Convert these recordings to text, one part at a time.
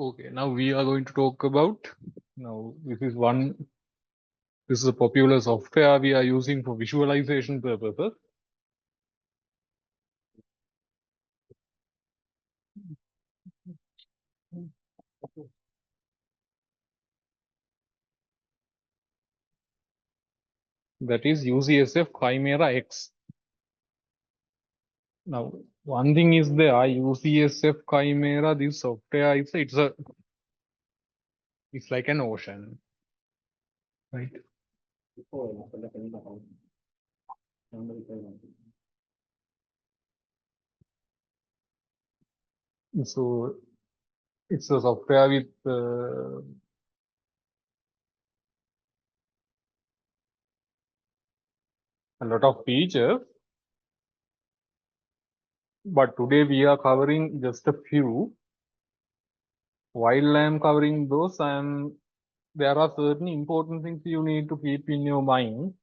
Okay, now we are going to talk about, this is a popular software we are using for visualization purposes. That is UCSF ChimeraX. Now, one thing is there, UCSF Chimera, this software, it's like an ocean, right? So it's a software with a lot of features, but today we are covering just a few. While I am covering those, there are certain important things you need to keep in your mind.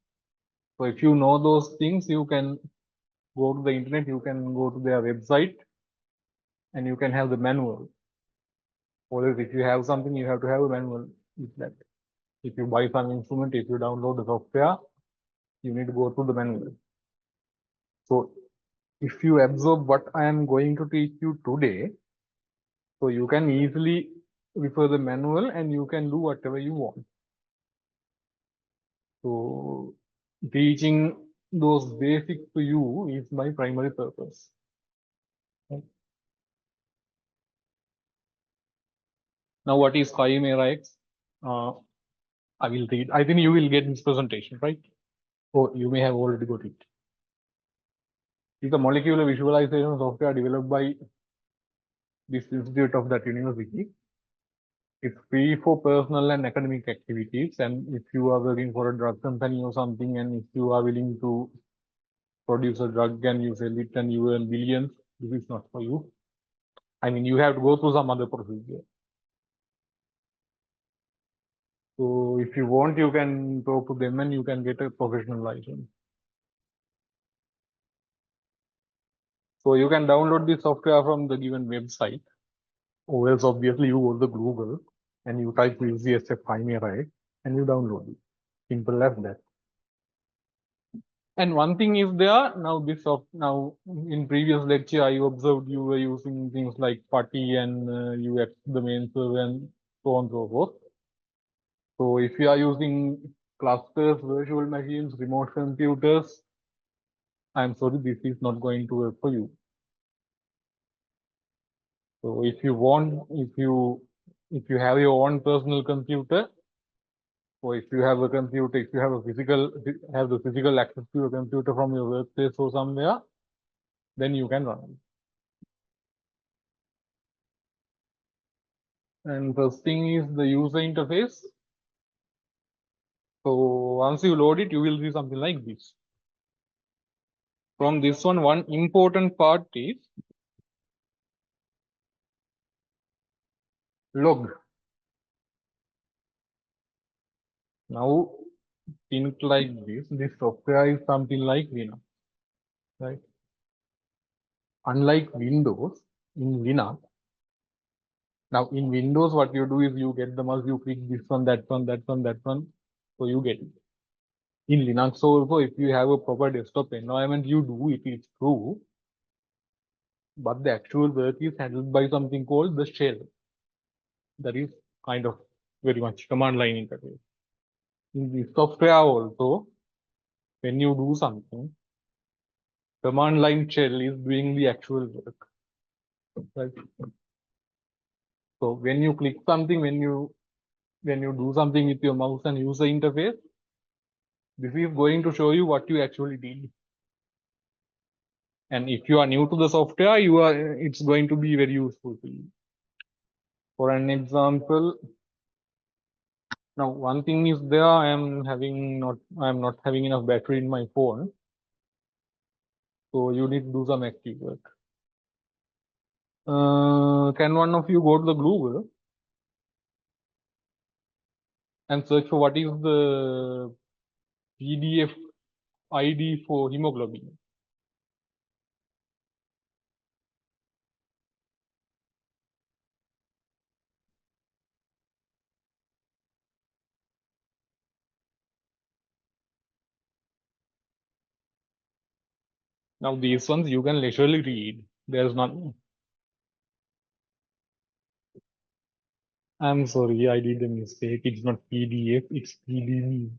So if you know those things, you can go to the internet, you can go to their website, and you can have the manual. Or if you have something, you have to have a manual with that. If you buy some instrument, if you download the software, you need to go through the manual. So if you absorb what I am going to teach you today, so you can easily refer the manual and you can do whatever you want. So teaching those basics to you is my primary purpose. Okay. Now, what is ChimeraX? I will read. I think you will get this presentation, right? Or you may have already got it. It's a molecular visualization software developed by this institute of that university. It's free for personal and academic activities. And if you are working for a drug company or something, and if you are willing to produce a drug and you sell it and you earn billions, this is not for you. I mean, you have to go through some other procedure. So if you want, you can talk to them and you can get a professional license. So you can download the software from the given website, or else obviously you go to the Google and you type UCSF ChimeraX and you download it. Simple as that. And one thing is there now in previous lecture I observed you were using things like PuTTY and UX, the main server, and so on and so forth. So if you are using clusters, virtual machines, remote computers, I'm sorry, this is not going to work for you. So if you want, if you have your own personal computer, or if you have a computer, if you have the physical access to a computer from your workplace or somewhere, then you can run it. And first thing is the user interface. So once you load it, you will see something like this. From this one important part is log. Now think like this. This software is something like Linux, right? Unlike Windows, in Linux, now in Windows, what you do is you get the mouse, you click this one, that one, that one, that one, so you get it. In Linux also, if you have a proper desktop environment, you do it, it's true. But the actual work is handled by something called the shell. That is kind of very much command line interface. In the software also, when you do something, command line shell is doing the actual work. Right? So when you click something, when you do something with your mouse and user interface, this is going to show you what you actually did. And if you are new to the software, it's going to be very useful to you. For an example, now one thing is there, I am not having enough battery in my phone. So you need to do some active work. Can one of you go to the Google and search for what is the PDF ID for hemoglobin? Now these ones you can literally read. There's not. I'm sorry, I did a mistake. It's not PDF, it's PDB.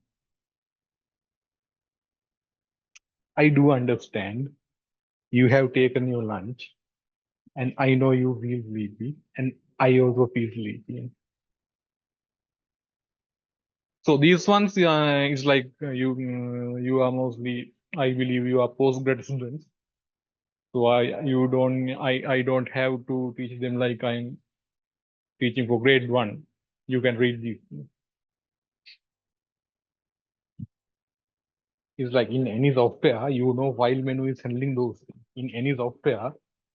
I do understand. You have taken your lunch, and I know you feel sleepy, and I also feel sleepy. So these ones is like you are mostly, I believe you are postgrad students. So I don't have to teach them like I'm teaching for grade one. You can read these. It's like in any software, file menu is handling those things. In any software,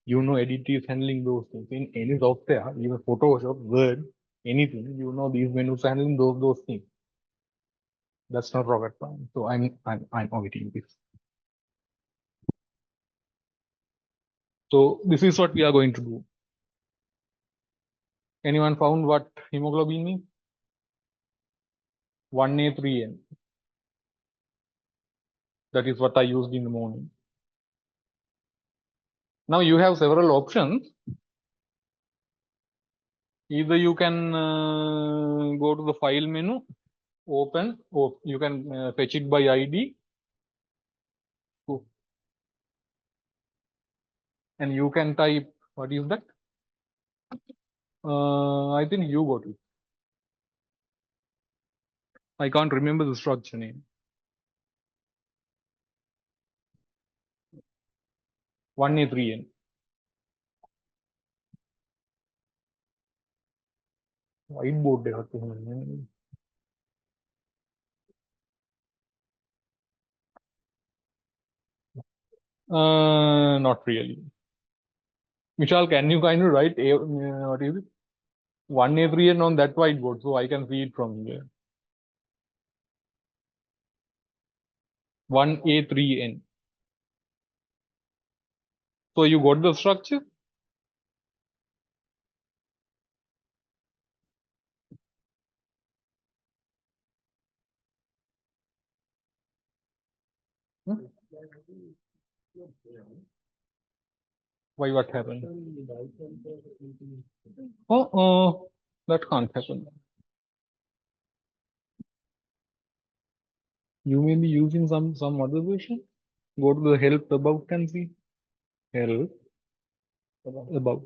edit is handling those things. In any software, even Photoshop, Word, anything, these menus are handling those things. That's not rocket science. So I'm omitting this. So this is what we are going to do. Anyone found what hemoglobin means? 1A3N. That is what I used in the morning. Now you have several options. Either you can go to the file menu, open, or you can fetch it by ID, and you can type, what is that? I think you got it. I can't remember the structure name. 1A3N. Whiteboard देखते हैं. Not really. Vishal, can you kind of write what is it? 1A3N on that whiteboard so I can see it from here. 1A3N. So you got the structure? Hmm? Why, what happened? Oh, that can't happen. You may be using some other version. Go to the help about and see. Help about.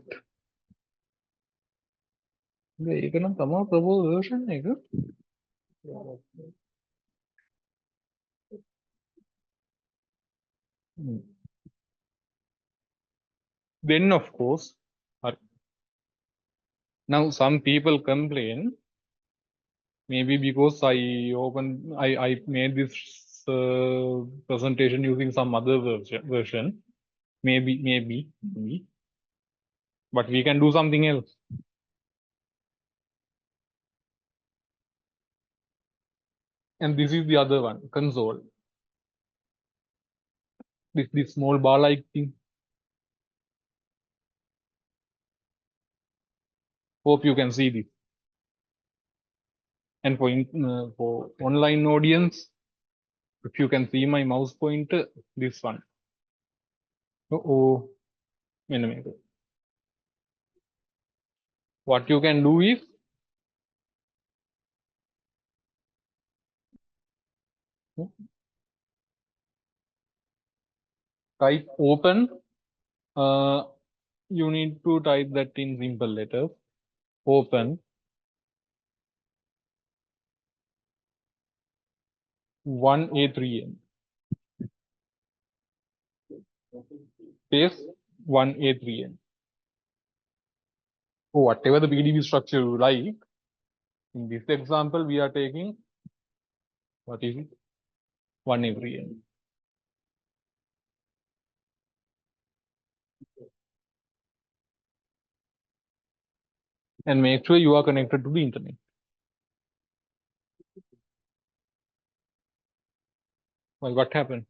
ඒක නම් තමා ප්‍රබෝධ version එක. Then of course, now some people complain, maybe because I made this presentation using some other version. Maybe, but we can do something else. And this is the other one, console. This small bar-like thing. Hope you can see this. And for online audience, if you can see my mouse pointer, this one. Oh, wait a minute. What you can do is type open. You need to type that in simple letters. Open 1A3N. Space 1A3N. So whatever the PDB structure you like, in this example, we are taking, what is it? 1A3N. And make sure you are connected to the internet. Well, what happened?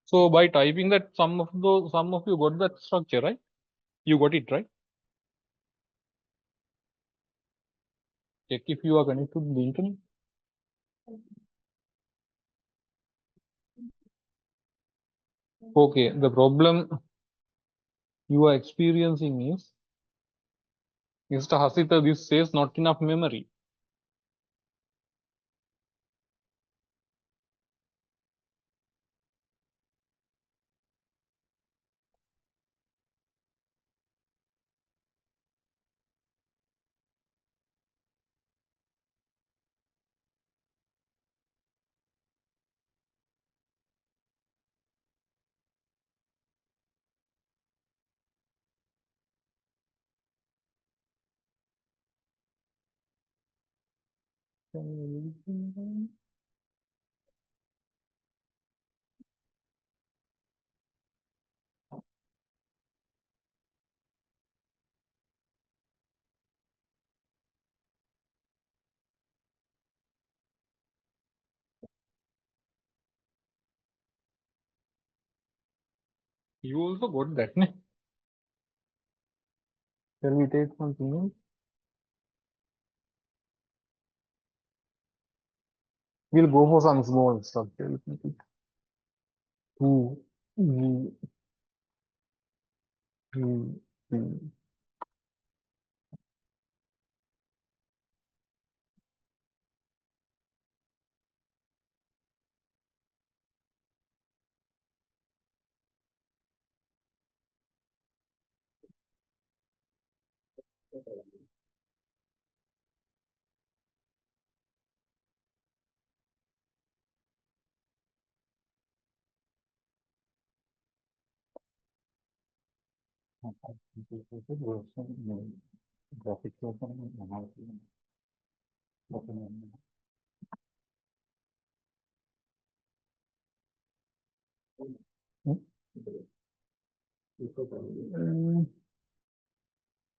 So by typing that, some of you got that structure, right? You got it, right? Check if you are connected to the internet. Okay, the problem you are experiencing is, Mr. Hasita, this says not enough memory. You also got that, ne? Shall we take something else? We'll go for some small structure. Let me think. Two, three, three.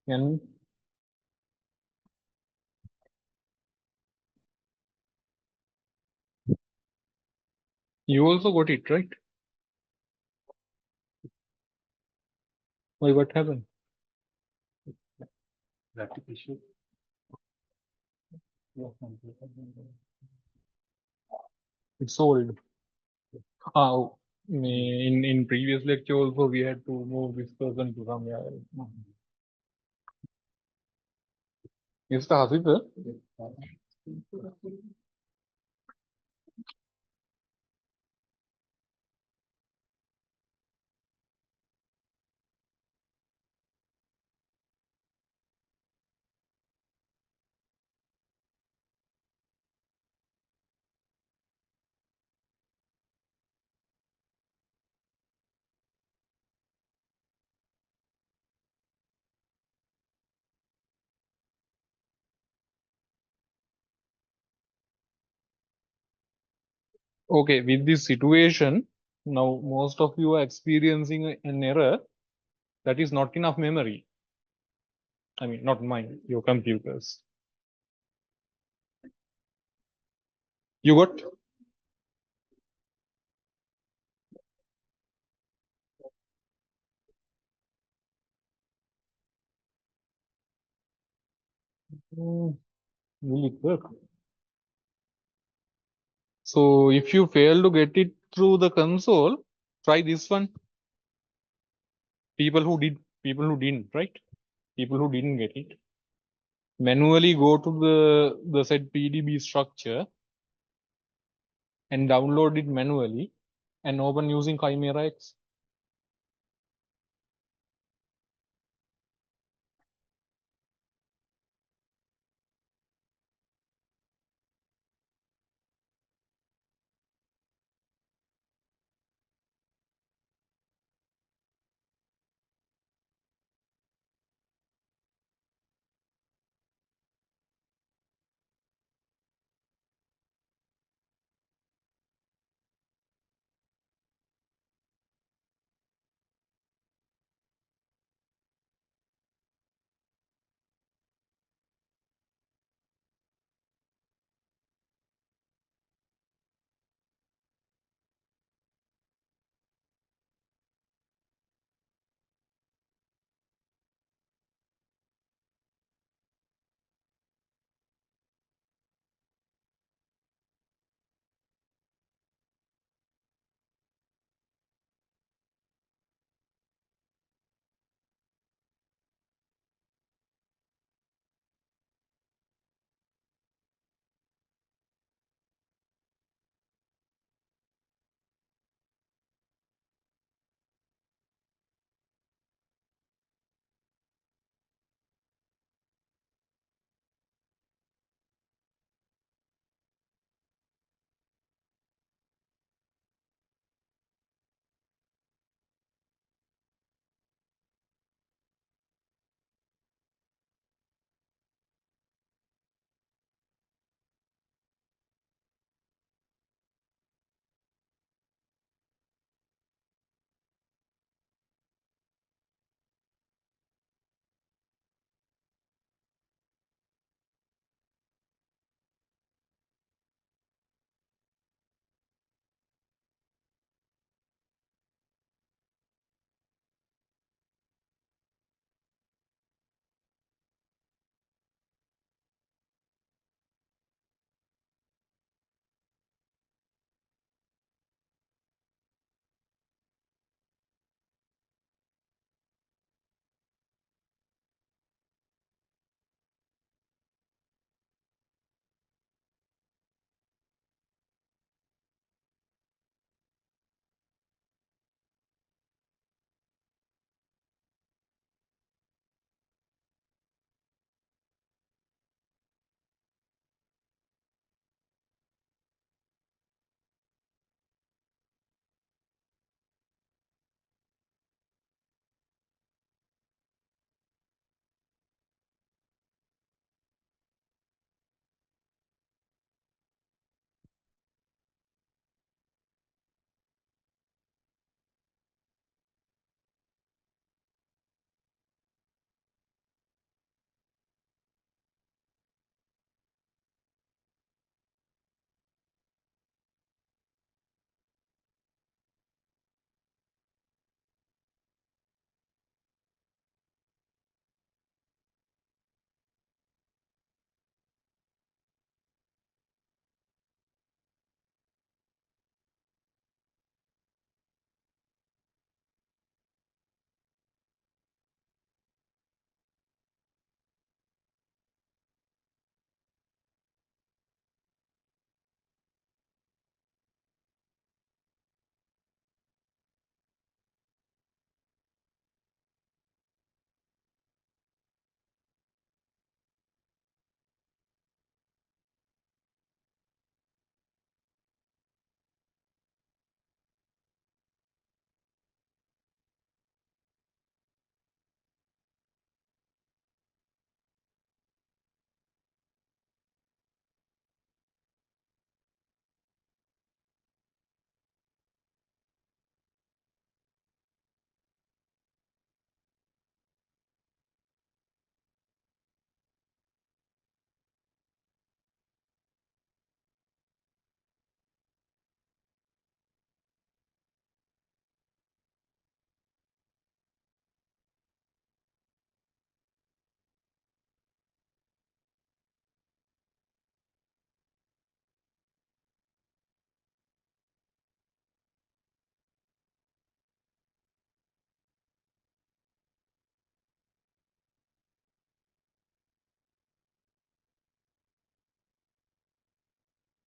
And you also got it, right? Why, what happened? That issue. It's old. Oh, in previous lecture also we had to move this person to somewhere else. Mr. Hasita, okay, with this situation, now most of you are experiencing an error that is not enough memory. I mean, not mine, your computers. You got? Hmm, will it work? So if you fail to get it through the console, try this one. People who didn't, right? People who didn't get it, manually go to the said PDB structure and download it manually and open using ChimeraX.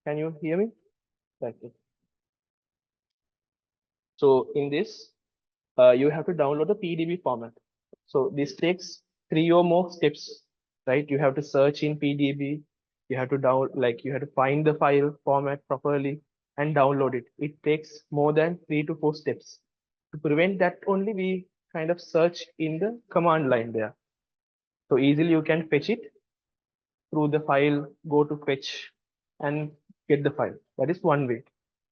Can you hear me? Thank you. So in this, you have to download the PDB format. So this takes 3 or more steps, right? You have to search in PDB. You have to you have to find the file format properly and download it. It takes more than 3 to 4 steps. To prevent that only, we kind of search in the command line there. So easily you can fetch it through the file, go to fetch and get the file. That is one way.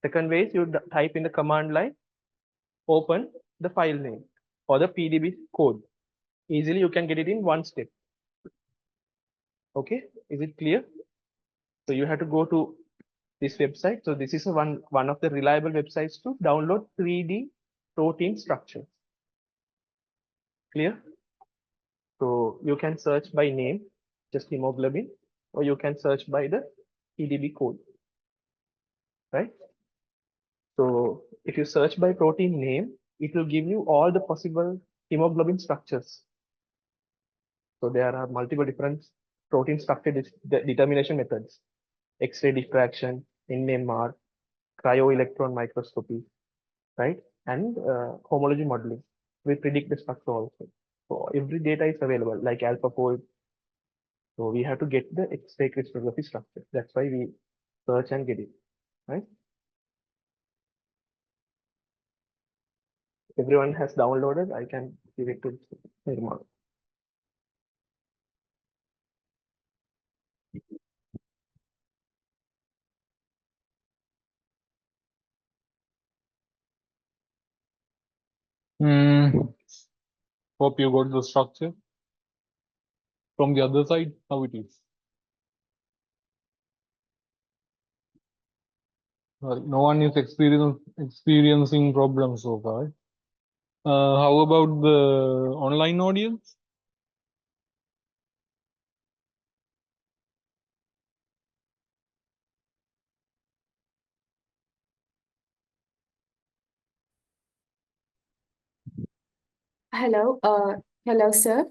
Second way is you type in the command line, open the file name or the PDB code. Easily you can get it in one step. Okay, is it clear? So you have to go to this website. So this is one of the reliable websites to download 3D protein structure. Clear? So you can search by name, just hemoglobin, or you can search by the PDB code, right? So if you search by protein name, it will give you all the possible hemoglobin structures. So there are multiple different protein structure determination methods: X-ray diffraction, NMR, cryo-electron microscopy, right? And homology modeling. We predict the structure also. So every data is available, like AlphaFold. So we have to get the X-ray crystallography structure. That's why we search and get it, right? Everyone has downloaded. I can give it to Nirmal. Hmm. Hope you got the structure from the other side, how it is. No one is experiencing problems so far. How about the online audience? Hello, sir.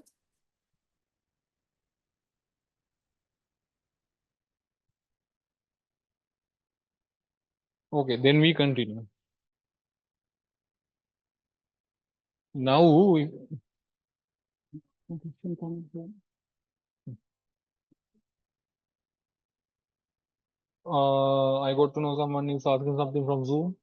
Okay, then we continue. Now, I got to know someone is asking something from Zoom.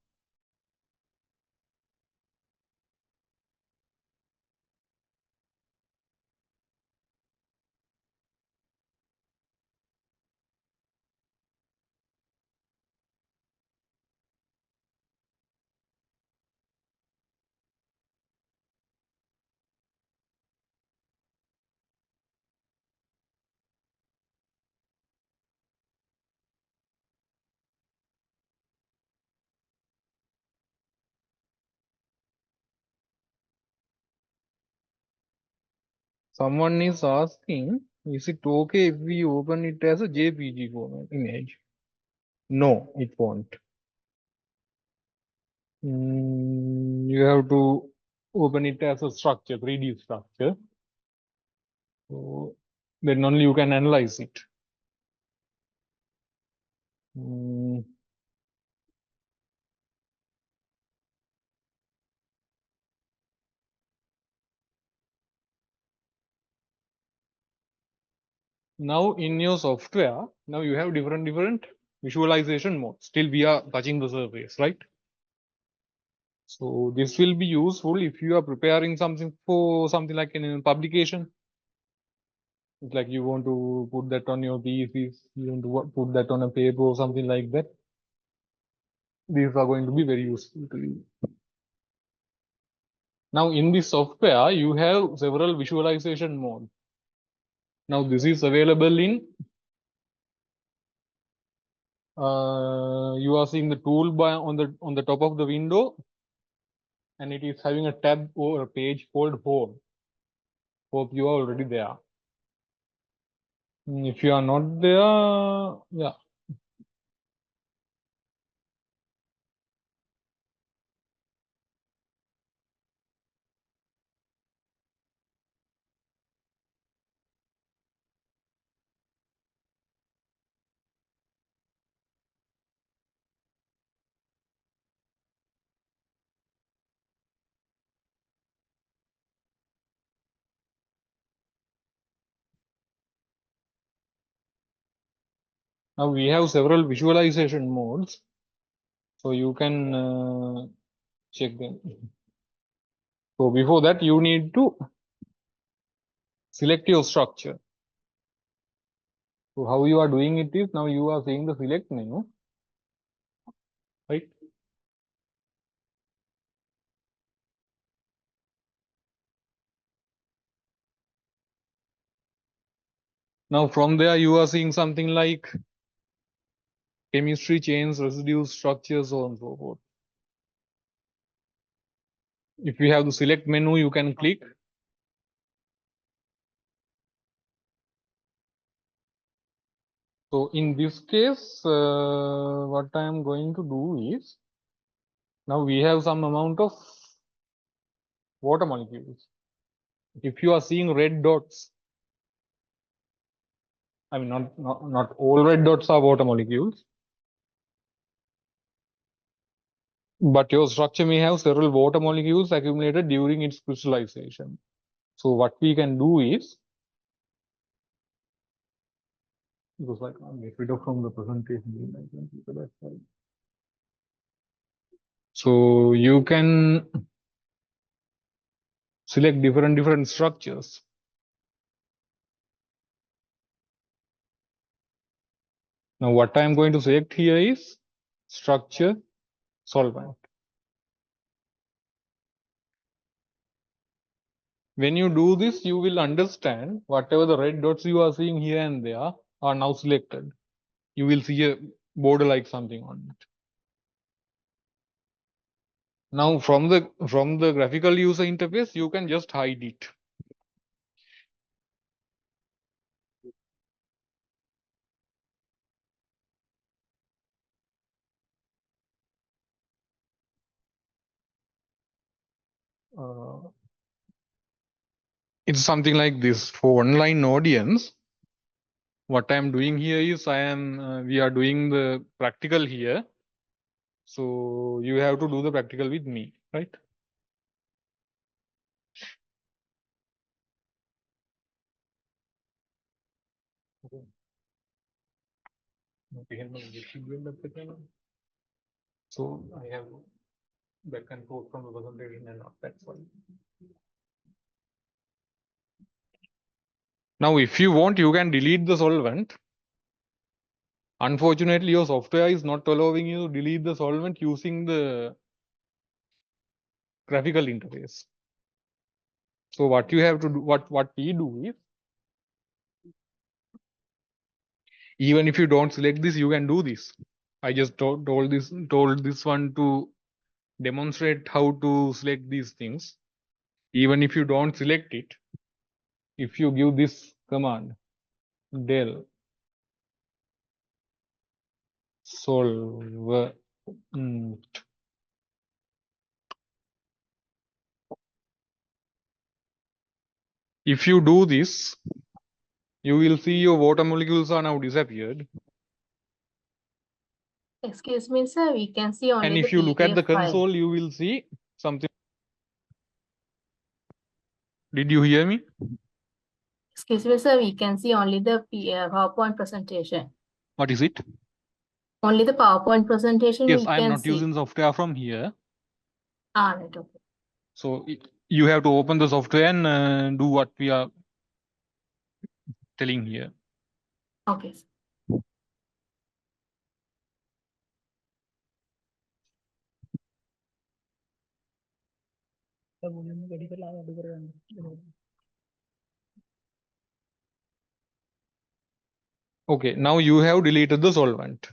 Someone is asking, is it okay if we open it as a JPG format image? No, it won't. You have to open it as a structure, 3D structure. So then only you can analyze it. Mm, Now in your software, now you have different visualization modes. Still we are touching the surface, right? So this will be useful if you are preparing something for something like in a publication. It's like you want to put that on your thesis, you want to put that on a paper or something like that. These are going to be very useful to you. Now in this software, you have several visualization modes. Now this is available in, you are seeing the toolbar on the top of the window, and it is having a tab or a page called Home. Hope you are already there. If you are not there, yeah. Now we have several visualization modes, so you can check them. So before that, you need to select your structure. So how you are doing it is, now you are seeing the select menu, right? Now from there, you are seeing something like chemistry, chains, residues, structures, so on and so forth. If you have the select menu, you can click. So in this case, what I am going to do is, now we have some amount of water molecules. If you are seeing red dots, I mean, not all red dots are water molecules, but your structure may have several water molecules accumulated during its crystallization. So what we can do is, because I can't get rid of from the presentation, I can keep it aside. So you can select different structures. Now what I am going to select here is structure solvent. When you do this, you will understand whatever the red dots you are seeing here and there are now selected. You will see a border like something on it. Now from the graphical user interface, you can just hide it. It's something like this for online audience. What I'm doing here is we are doing the practical here. So you have to do the practical with me, right? Okay. So I have back and forth from the presentation and not that's why. Now, if you want, you can delete the solvent. Unfortunately, your software is not allowing you to delete the solvent using the graphical interface. So what you have to do, what we do is, even if you don't select this, you can do this. I just told this one to demonstrate how to select these things. Even if you don't select it, if you give this command, del solve, if you do this, you will see your water molecules are now disappeared. Excuse me, sir, we can see only And if the you look at the PDF file. console, you will see something. Did you hear me? Excuse me, sir, we can see only the PowerPoint presentation. What is it? Only the PowerPoint presentation Yes, we I am can not see. using software from here. Ah, right, okay. So you have to open the software and do what we are telling here. Okay. Sir. Okay, now you have deleted the solvent.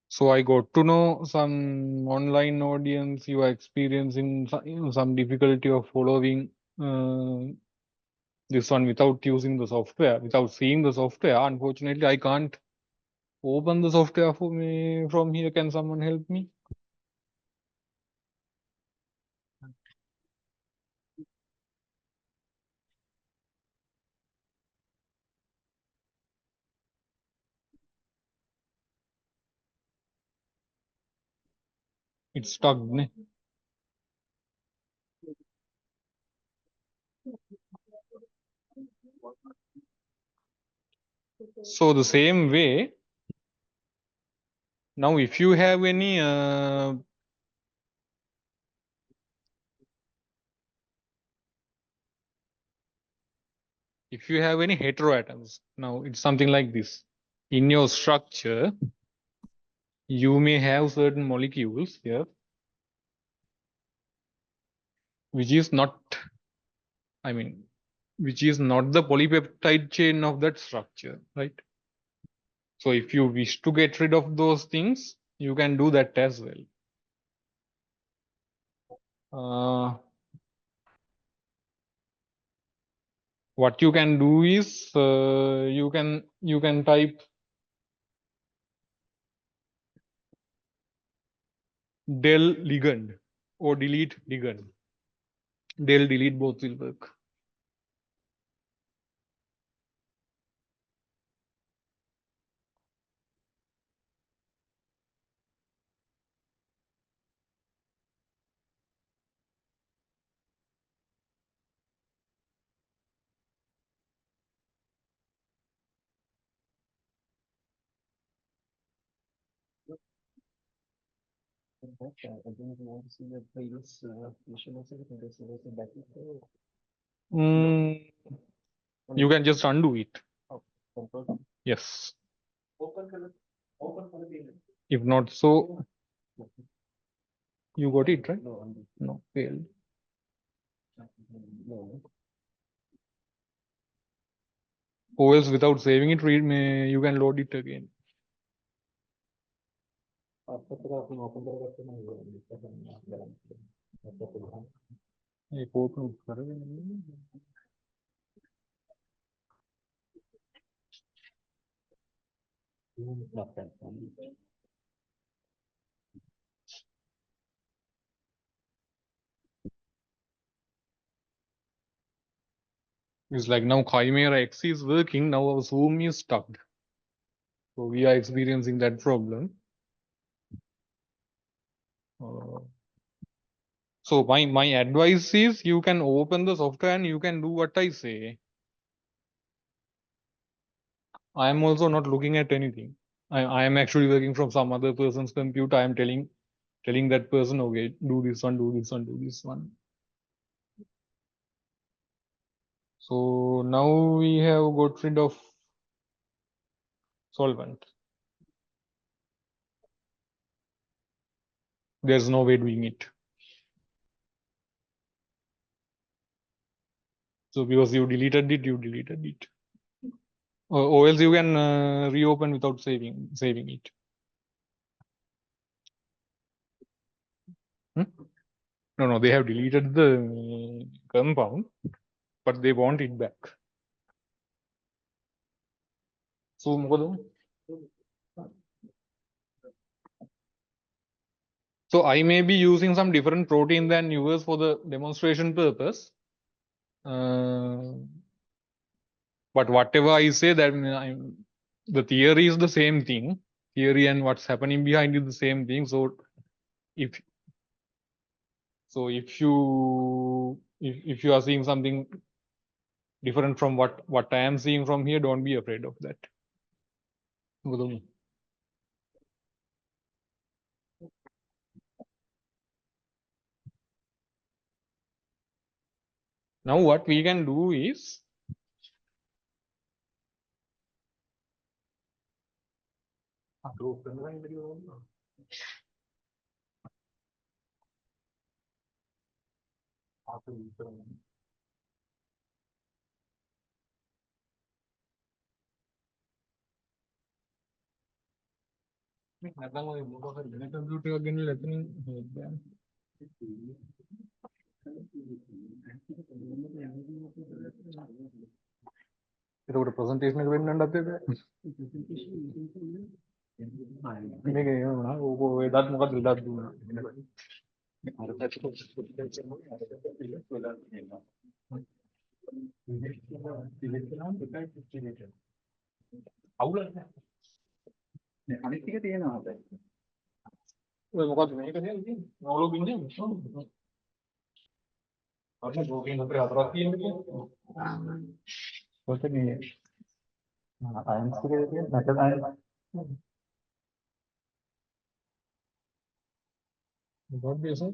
So I got to know some online audience, you are experiencing some difficulty of following this one without using the software, without seeing the software. Unfortunately, I can't open the software for me from here. Can someone help me? It's stuck. Ne? So the same way, now if you have any heteroatoms, now it's something like this. In your structure, you may have certain molecules here, which is not, which is not the polypeptide chain of that structure, right? So if you wish to get rid of those things, you can do that as well. What you can do is you can type del ligand or delete ligand. Del delete both will work. You can just undo it. Yes. If not, so you got it right? No, failed. Or else without saving it, you can load it again. एक open करें। It's like now ChimeraX is working, now our Zoom is stuck. So we are experiencing that problem. So my advice is you can open the software and you can do what I say. I am also not looking at anything. I am actually working from some other person's computer. I am telling that person, okay, do this one, do this one, do this one. So now we have got rid of solvent. There's no way doing it. So because you deleted it, or else you can reopen without saving it. No, they have deleted the compound, but they want it back. So I may be using some different protein than yours for the demonstration purpose. But whatever I say, that the theory is the same thing. Theory and what's happening behind is the same thing. So if you are seeing something different from what I am seeing from here, don't be afraid of that. Now what we can do is ഇതോടെ presentation ഒക്കെ വരുന്നുണ്ടത്തേക്ക് that මොකක්ද that අනිත් ටික තියෙනවා අපේ ඔය මොකක්ද මේක කියන්නේ නෝලෝ බින්දේ අපේ ගෝකින් අපේ හතරක් තියෙන්නේ කොහොමද මේ අයන්ස් ටික කියන්නේ නැත්නම් what do you say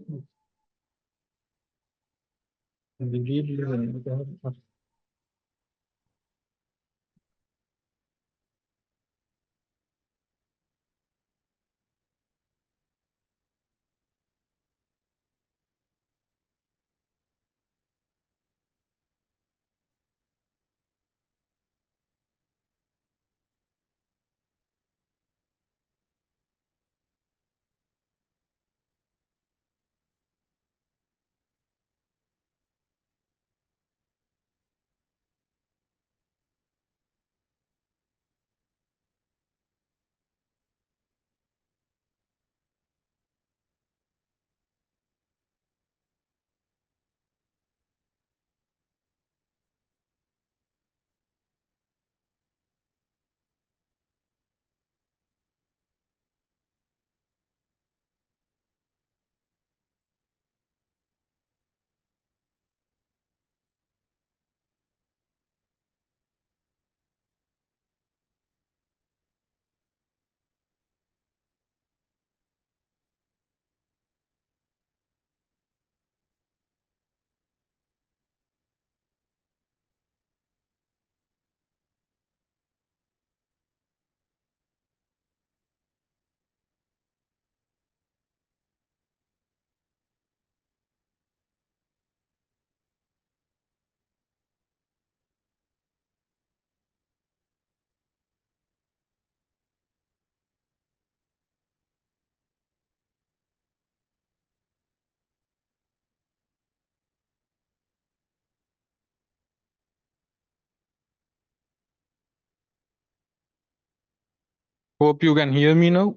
hope you can hear me now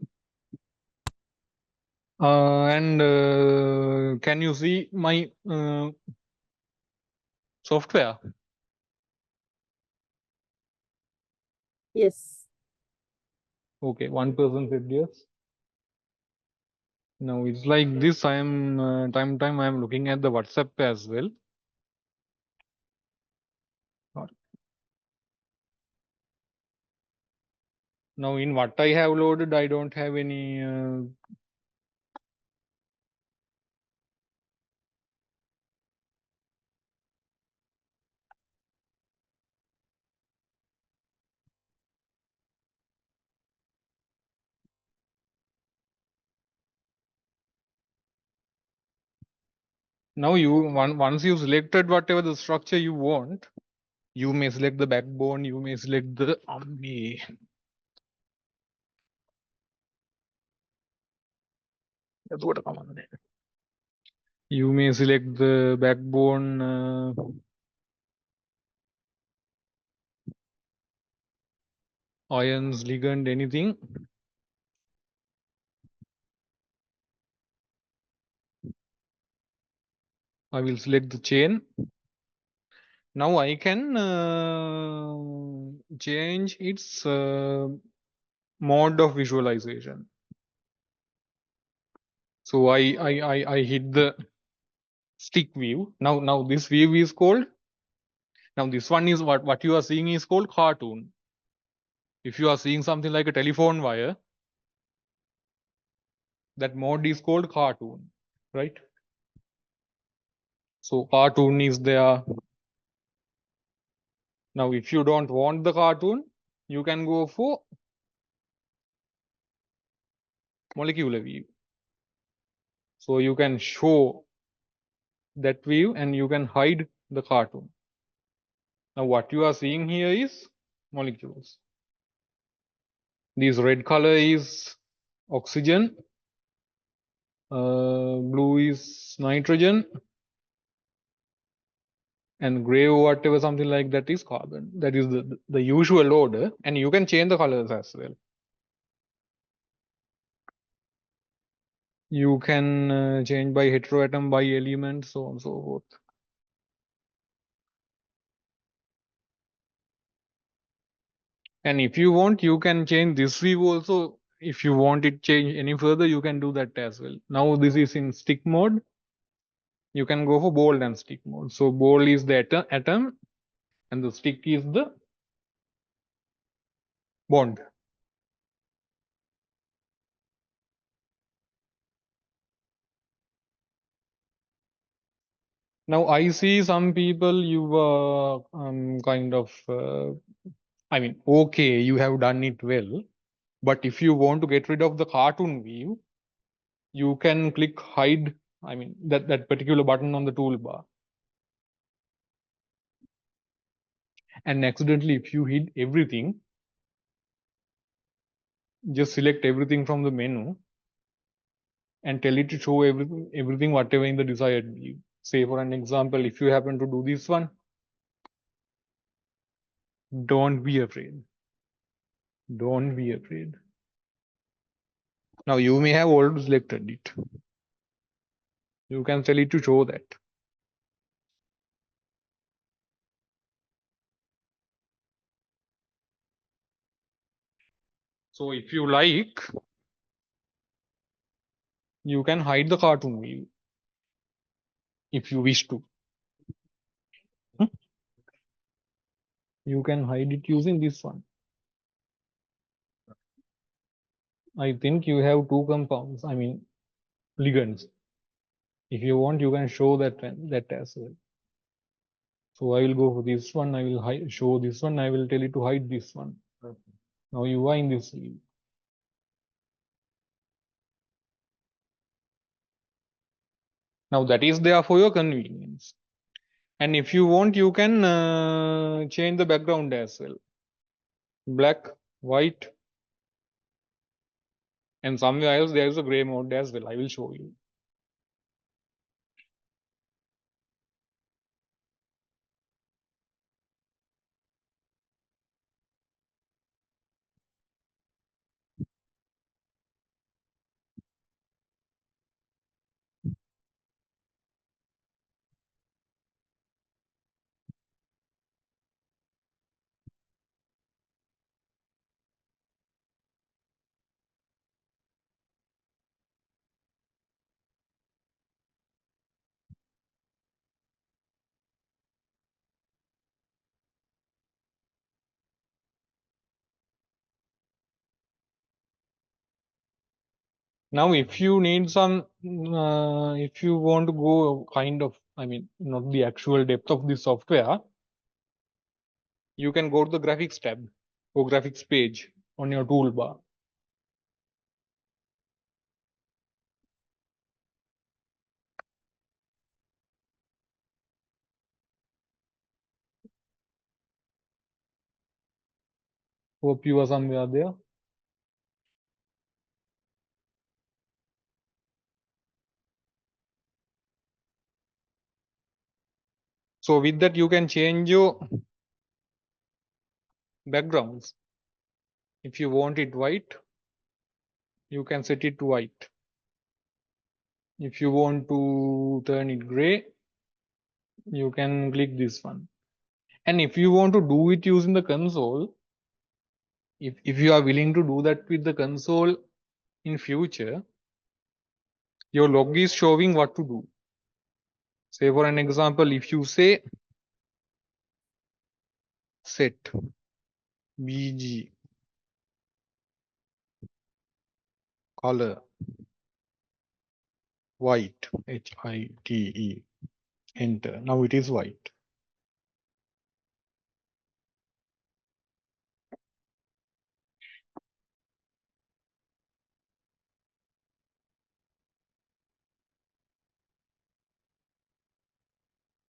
and can you see my software Yes. okay one person said yes now it's like this I am time to time I am looking at the WhatsApp as well now in what I have loaded I don't have any now you once you selected whatever the structure you want you may select the backbone you may select the you may select the backbone ions ligand anything I will select the chain now I can change its mode of visualization so I hit the stick view now this view is called now this one is what you are seeing is called cartoon if you are seeing something like a telephone wire that mode is called cartoon right so cartoon is there now if you don't want the cartoon you can go for molecular view so you can show that view and you can hide the cartoon now what you are seeing here is molecules this red color is oxygen, blue is nitrogen, and gray or whatever, something like that is carbon. That is the usual order, and you can change the colors as well. You can change by heteroatom, by element, so on and so forth. And if you want, you can change this view also. If you want it change any further, you can do that as well. Now this is in stick mode. You can go for bold and stick mode. So bold is the atom and the stick is the bond. Now I see some people you are kind of, I mean, okay, you have done it well. But if you want to get rid of the cartoon view, you can click hide, I mean, that particular button on the toolbar. And accidentally, if you hid everything, just select everything from the menu and tell it to show everything whatever in the desired view. Say for an example, if you happen to do this one, don't be afraid. Don't be afraid. Now you may have already selected it. You can tell it to show that. So if you like, you can hide the cartoon view if you wish to. You can hide it using this one. I think you have two compounds, I mean ligands. If you want, you can show that as well. So I will go for this one. I will show this one. I will tell it to hide this one. Now you are in this view. Now that is there for your convenience. And if you want, you can change the background as well. Black, white, and somewhere else there is a gray mode as well. I will show you. Now, if you need some, if you want to go kind of, I mean, not the actual depth of the software, you can go to the graphics tab or graphics page on your toolbar. Hope you are somewhere there. So with that, you can change your backgrounds. If you want it white, you can set it to white. If you want to turn it gray, you can click this one. And if you want to do it using the console, if you are willing to do that with the console in future, your log is showing what to do. Say for an example, if you say set bg color white, HITE, enter. Now it is white.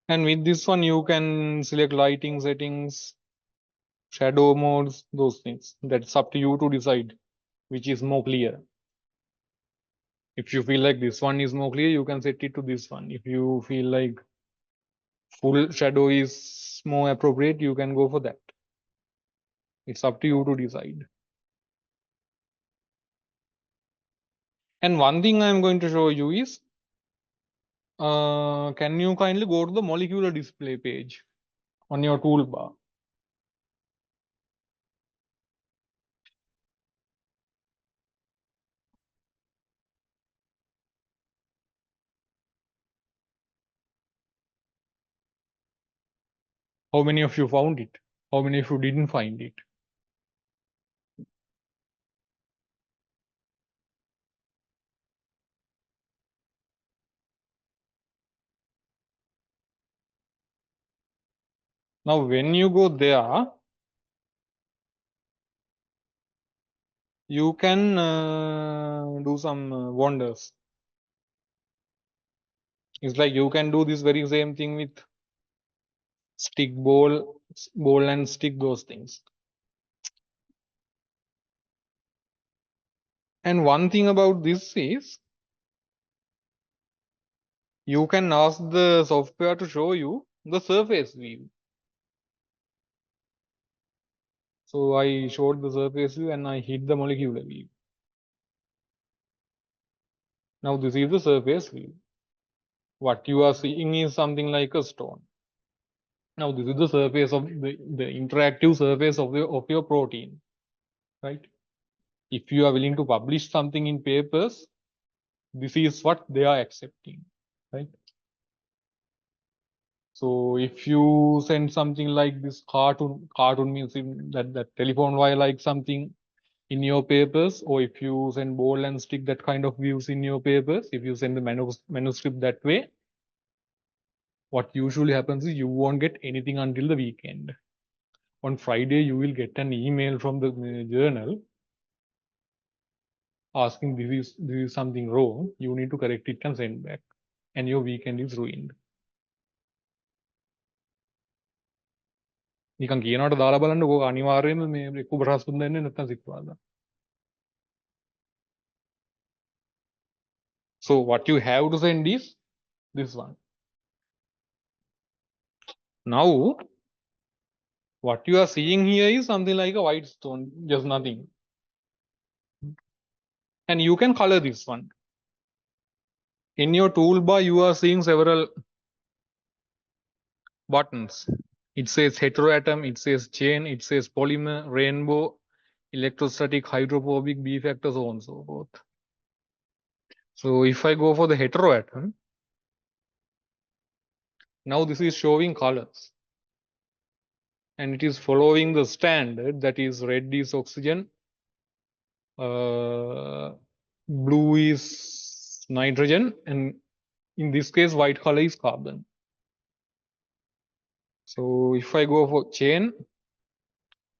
And with this one, you can select lighting settings, shadow modes, those things. That's up to you to decide which is more clear. If you feel like this one is more clear, you can set it to this one. If you feel like full shadow is more appropriate, you can go for that. It's up to you to decide. And one thing I'm going to show you is, can you kindly go to the molecular display page on your toolbar? How many of you found it? How many of you didn't find it? Now, when you go there, you can do some wonders. It's like you can do this very same thing with stick, ball and stick, those things. And one thing about this is, you can ask the software to show you the surface view. So I showed the surface view and I hid the molecular view. Now this is the surface view. What you are seeing is something like a stone. Now this is the surface of the interactive surface of your protein, right? If you are willing to publish something in papers, this is what they are accepting, right? So if you send something like this cartoon means in that telephone wire like something in your papers, or if you send ball and stick, that kind of views in your papers, if you send the manuscript that way, what usually happens is you won't get anything until the weekend. On Friday, you will get an email from the journal asking this is something wrong. You need to correct it and send back, and your weekend is ruined. නිකන් කියනවට දාලා බලන්න ඕක අනිවාර්යයෙන්ම මේ එක්ක බ්‍රහස්පති දෙන්නේ නැත්නම් සිකුරාදා. So what you have to send is this one. Now what you are seeing here is something like a white stone, just nothing. And you can color this one. In your toolbar, you are seeing several buttons. It says heteroatom, it says chain, it says polymer, rainbow, electrostatic, hydrophobic, B factor, so on and so forth. So if I go for the heteroatom, now this is showing colors. And it is following the standard, that is red is oxygen, blue is nitrogen, and in this case, white color is carbon. So if I go for chain,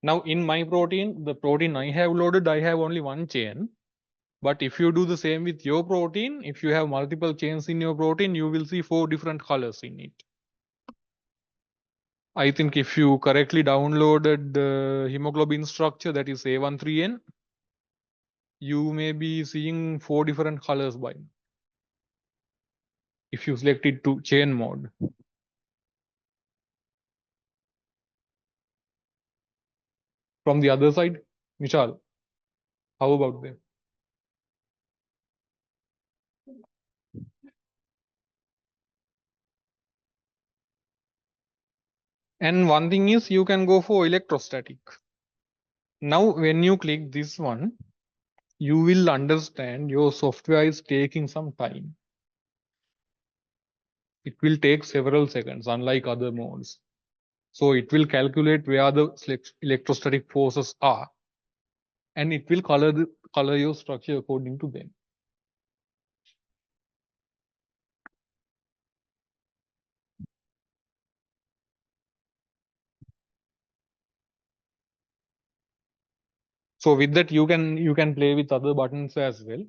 now in my protein, the protein I have loaded, I have only one chain. But if you do the same with your protein, if you have multiple chains in your protein, you will see 4 different colors in it. I think if you correctly downloaded the hemoglobin structure, that is A13N, you may be seeing 4 different colors by now, if you select it to chain mode. From the other side, Michal, how about them? And one thing is, you can go for electrostatic. Now, when you click this one, you will understand your software is taking some time. It will take several seconds, unlike other modes. So it will calculate where the electrostatic forces are, and it will color your structure according to them. So with that, you can play with other buttons as well.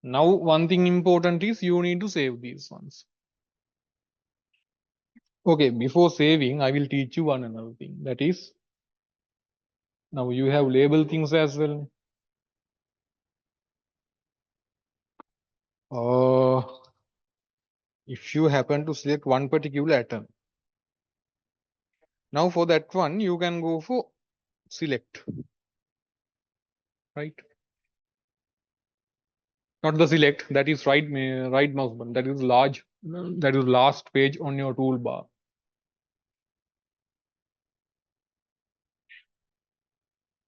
Now, one thing important is you need to save these ones. Okay, before saving, I will teach you one another thing. That is, now you have label things as well. if you happen to select one particular atom, now for that one, you can go for select, right? Not the select, that is right mouse button, that is last page on your toolbar.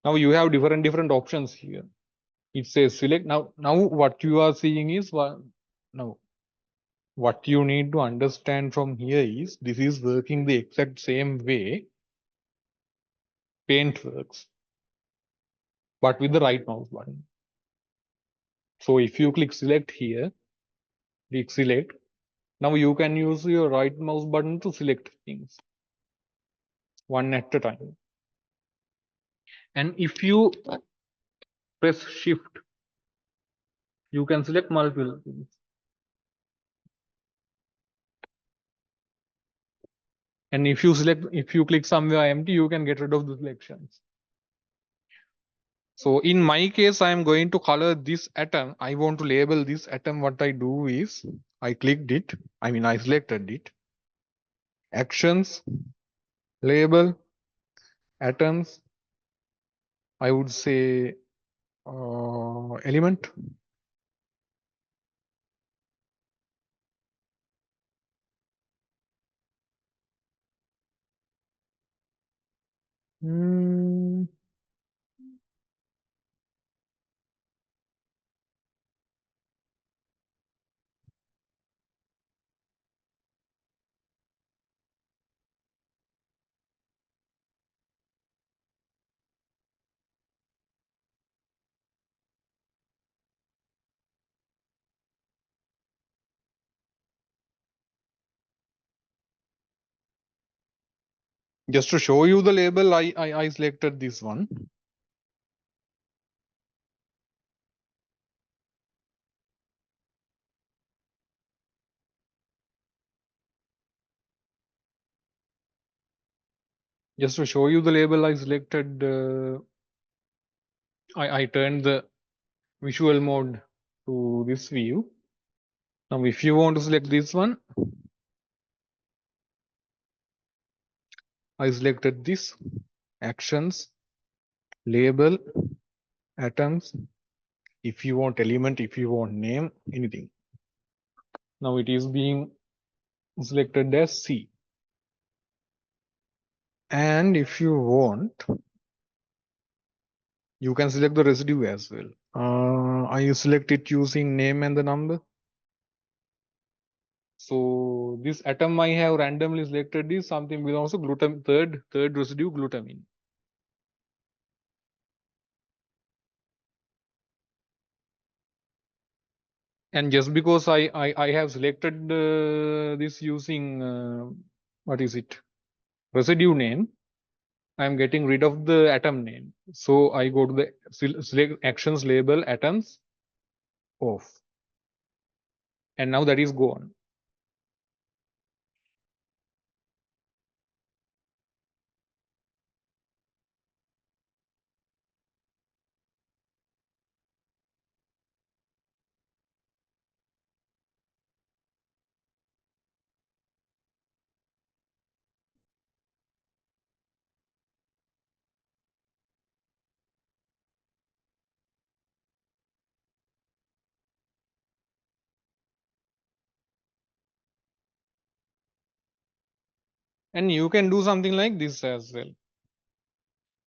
Now you have different options here. It says select. Now what you are seeing is what you need to understand from here is this is working the exact same way Paint works, but with the right mouse button. So if you click select here, click select. Now you can use your right mouse button to select things one at a time. And if you press shift, you can select multiple things. And if you click somewhere empty, you can get rid of the selections. So in my case, I am going to color this atom. I want to label this atom. What I do is I clicked it. I selected it. Actions, label, atoms. I would say element. Just to show you the label, I selected this one. Just to show you the label, I selected. I turned the visual mode to this view. Now, if you want to select this one, I selected this actions, label, atoms. If you want element, if you want name, anything. Now it is being selected as C. And if you want, you can select the residue as well. I select it using name and the number. So this atom I have randomly selected is something belongs to glutamine, third residue glutamine. And just because I have selected this using what is it, residue name, I am getting rid of the atom name. So I go to the select actions label atoms off, and now that is gone. And you can do something like this as well.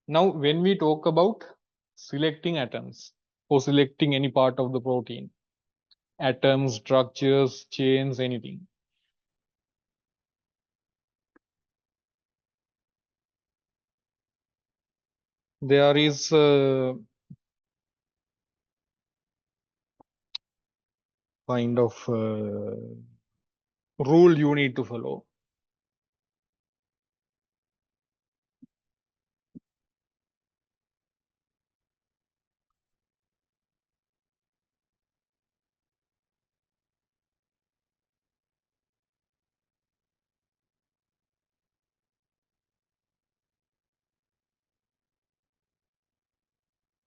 Now, when we talk about selecting atoms or selecting any part of the protein, atoms, structures, chains, anything. There is a kind of rule you need to follow.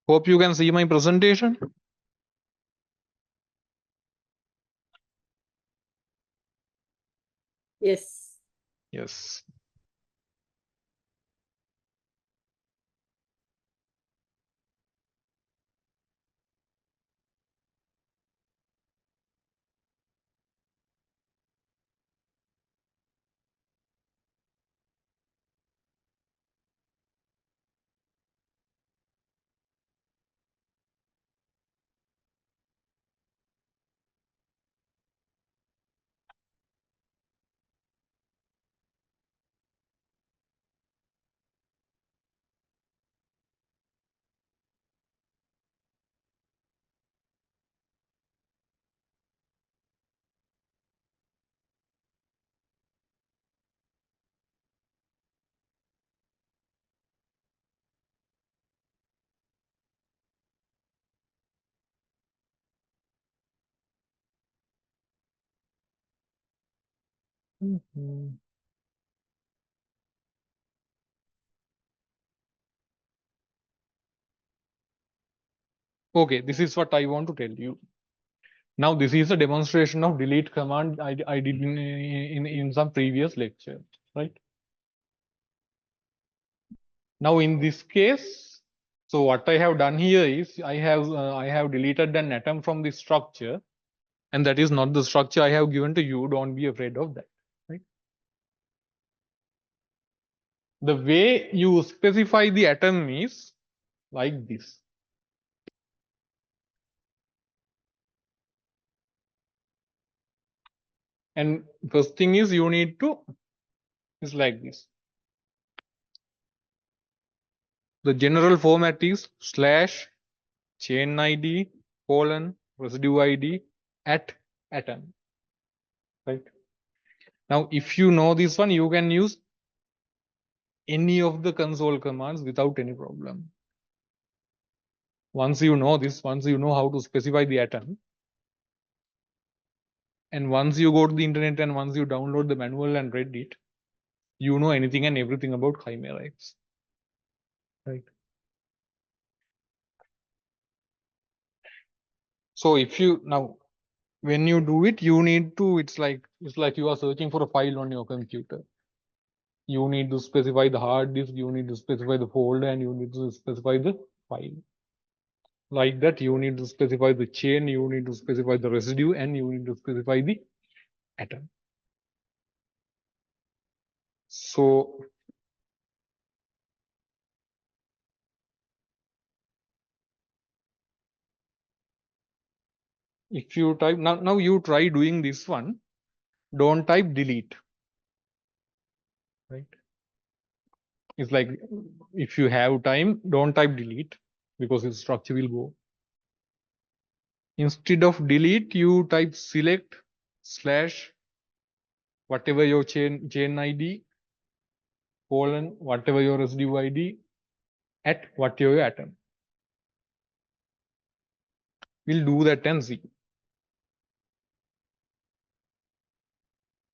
Hope you can see my presentation. Yes. Yes. Mhm. Okay, this is what I want to tell you. Now, this is a demonstration of delete command I did in some previous lecture, right? Now, in this case, so what I have done here is I have deleted an atom from the structure, and that is not the structure I have given to you. Don't be afraid of that, right? The way you specify the atom is like this. And first thing is you need to is like this. The general format is slash chain ID colon residue ID at atom, right? Now, if you know this one, you can use any of the console commands without any problem. Once you know this, once you know how to specify the atom, and once you go to the internet and once you download the manual and read it, you know anything and everything about ChimeraX, right? So if you now, when you do it, you need to, it's like you are searching for a file on your computer. You need to specify the hard disk, you need to specify the folder, and you need to specify the file. Like that, you need to specify the chain, you need to specify the residue, and you need to specify the atom. So if you type now you try doing this one, don't type delete, right? It's like if you have time, don't type delete because its structure will go. Instead of delete, you type select slash whatever your chain ID colon whatever your residue ID at whatever your atom. We'll do that and see.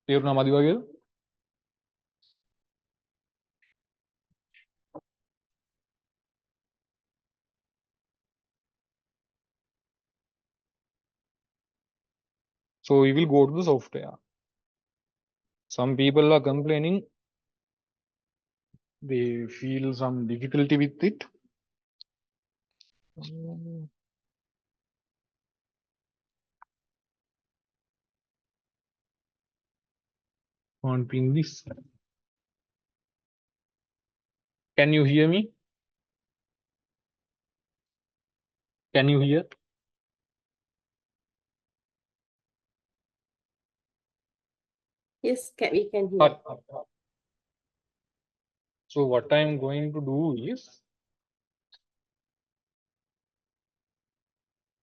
තේරුණා මදි වගේද? So we will go to the software. Some people are complaining they feel some difficulty with it. Can't pin this. Can you hear me? Can you hear? Yes, we can hear. So what I'm going to do is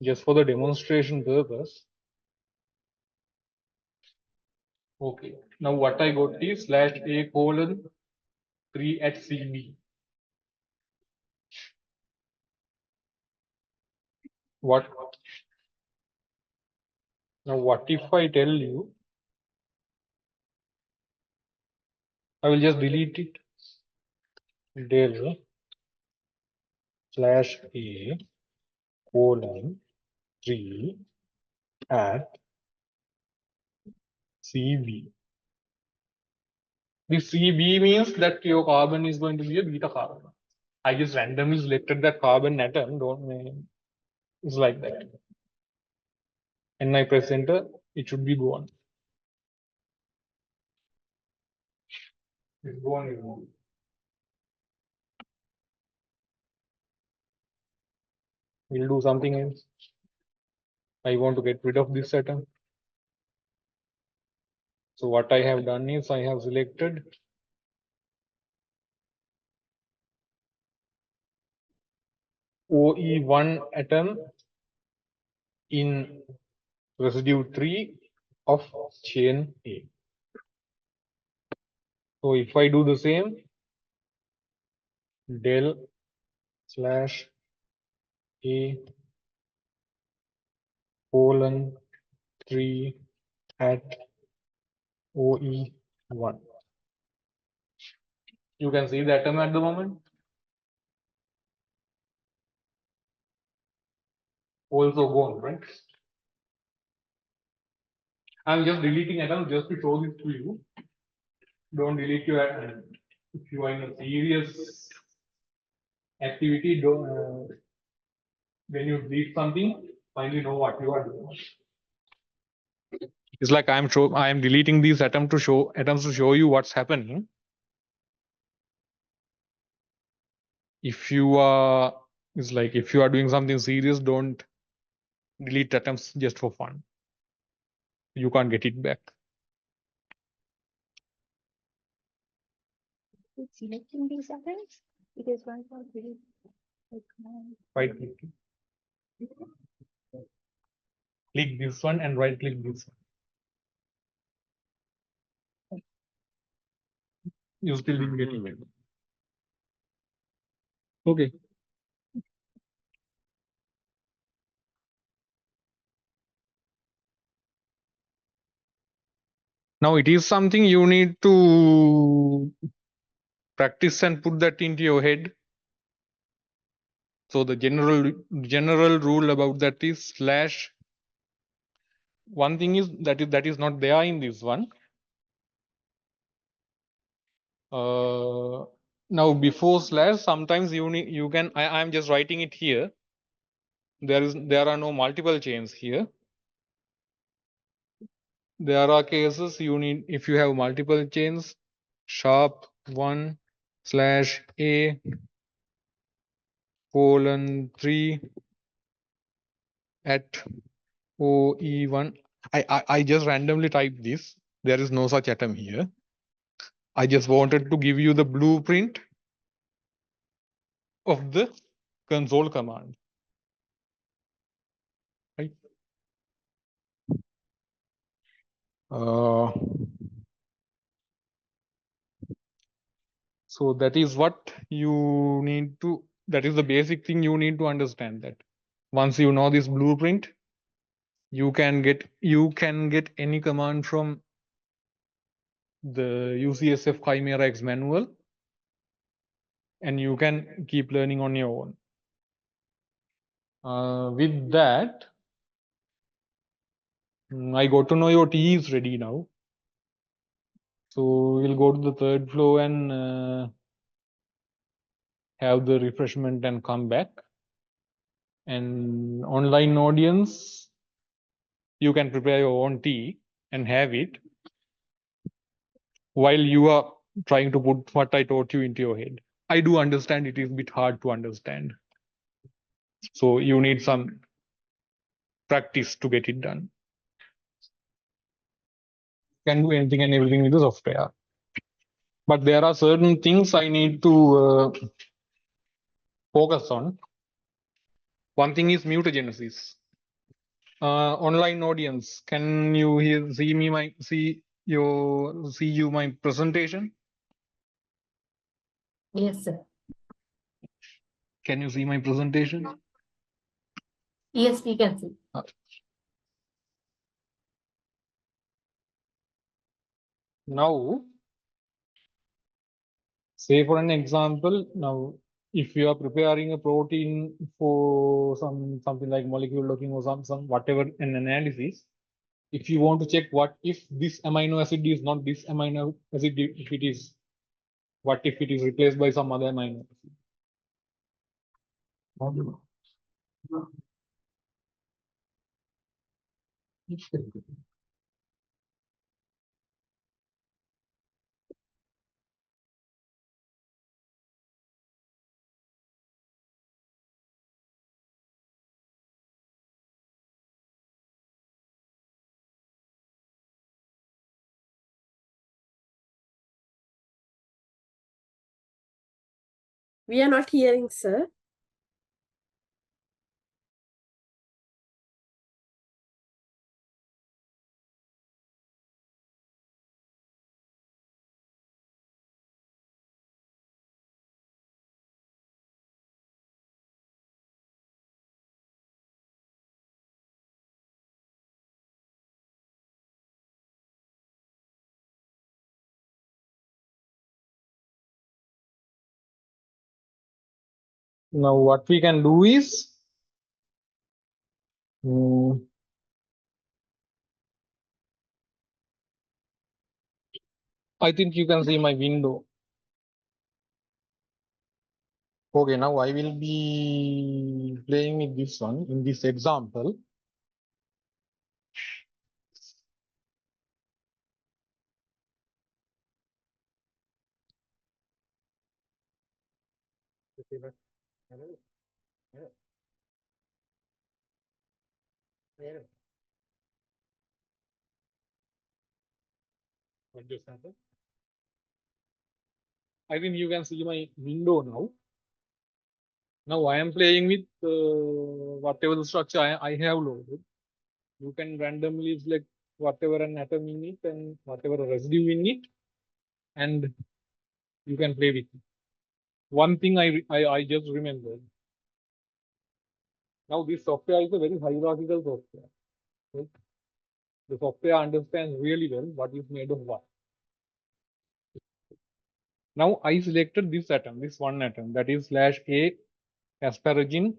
just for the demonstration purpose. Okay. Now what I got is slash a colon 3 at CB. What now? What if I tell you? I will just delete it. Del slash a colon 3 at CB. This CB means that your carbon is going to be a beta carbon. I just randomly selected that carbon atom. Don't it's like that. And I press enter, it should be gone. It's gone. We'll do something else. I want to get rid of this atom. So what I have done is I have selected OE1 atom in residue 3 of chain A. So if I do the same, del slash A colon 3 at OE1. You can see the atom at the moment. Also gone, right? I'm just deleting atoms just to show this to you. Don't delete your atom. If you are in a serious activity, don't when you delete something, finally know what you are doing. It's like I am deleting these atoms to show you what's happening. If you are it's like if you are doing something serious, don't delete atoms just for fun. You can't get it back. Selecting these items, it is one for three. Right click. Click this one and right click this one. You still didn't get it. Okay. Now it is something you need to practice and put that into your head. So the general rule about that is slash. One thing is that is not there in this one. Now before slash, sometimes you can I'm just writing it here. There are no multiple chains here. There are cases you need, if you have multiple chains, sharp 1 slash A colon 3 at OE1. I just randomly typed this. There is no such atom here. I just wanted to give you the blueprint of the console command. Right? So that is what you need to, that is the basic thing you need to understand, that once you know this blueprint, you can get any command from the UCSF ChimeraX manual, and you can keep learning on your own. With that, I got to know your tea is ready now. So we'll go to the third floor and have the refreshment and come back. And online audience, you can prepare your own tea and have it while you are trying to put what I taught you into your head. I do understand it is a bit hard to understand. So you need some practice to get it done. Can do anything and everything with the software. But there are certain things I need to focus on. One thing is mutagenesis. Online audience, can you see my presentation? Yes, sir. Can you see my presentation? Yes, we can see. Now, say for an example, now if you are preparing a protein for something like molecule looking or some whatever an analysis, if you want to check what if this amino acid is not this amino acid, if it is, what if it is replaced by some other amino acid? We are not hearing, sir. Now what we can do is, I think you can see my window. Okay, now I will be playing with this one in this example. What just happened? I think you can see my window now. Now I am playing with whatever the structure I have loaded. You can randomly select whatever an atom in it and whatever a residue in it, and you can play with it. One thing I just remembered. Now this software is a very hierarchical software. Right? The software understands really well what is made of what. Now I selected this atom, this one atom, that is /A asparagine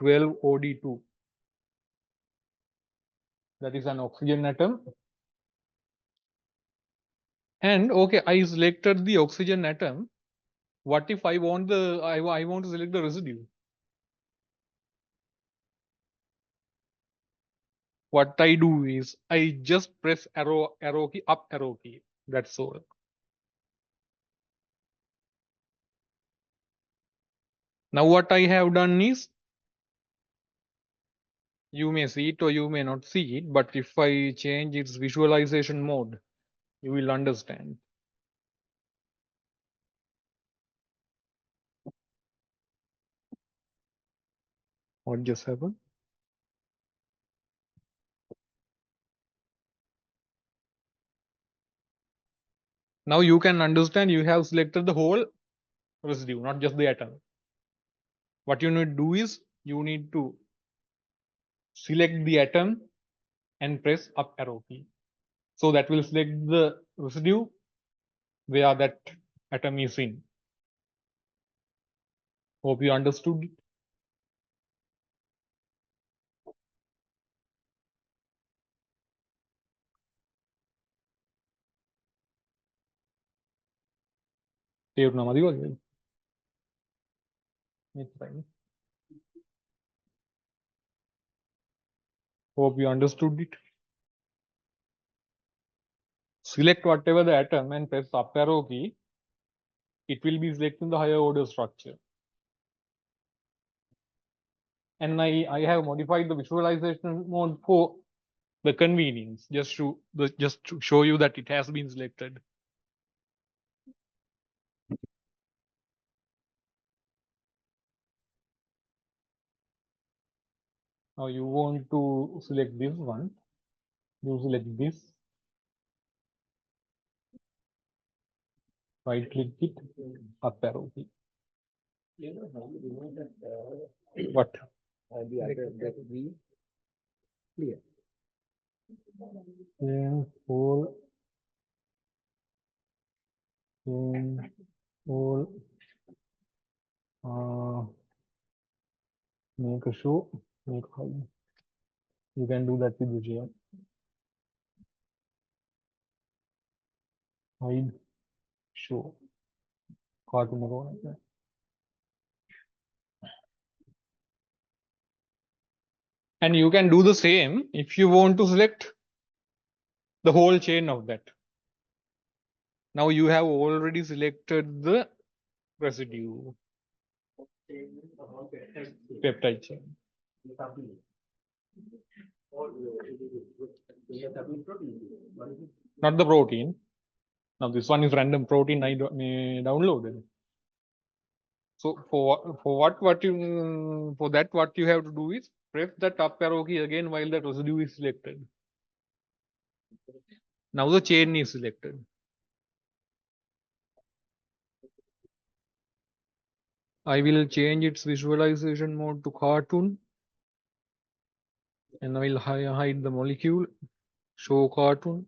12OD2. That is an oxygen atom. And okay, I selected the oxygen atom. What if I want the I want to select the residue? What I do is I just press arrow key, up arrow key. That's all. Now what I have done is, you may see it or you may not see it, but if I change its visualization mode, you will understand. What just happened? Now you can understand you have selected the whole residue, not just the atom. What you need to do is you need to select the atom and press up arrow key. So that will select the residue where that atom is in. Hope you understood it. තේරුණා මදි වගේ. It's fine. Hope you understood it. Select whatever the atom and press up arrow key. It will be selecting the higher order structure. And I have modified the visualization mode for the convenience, just to show you that it has been selected. Now you want to select this one. You select this. Right click it. Up arrow key. What? Clear. Then all make a show, make file. You can do that with the chain. Hide, show, cartoon like that. And you can do the same if you want to select the whole chain of that. Now you have already selected the residue, peptide chain. Not the protein. Now this one is random protein I downloaded. So what you for that what you have to do is press that up arrow key again while the residue is selected. Now the chain is selected. I will change its visualization mode to cartoon, and I will hide the molecule, show cartoon.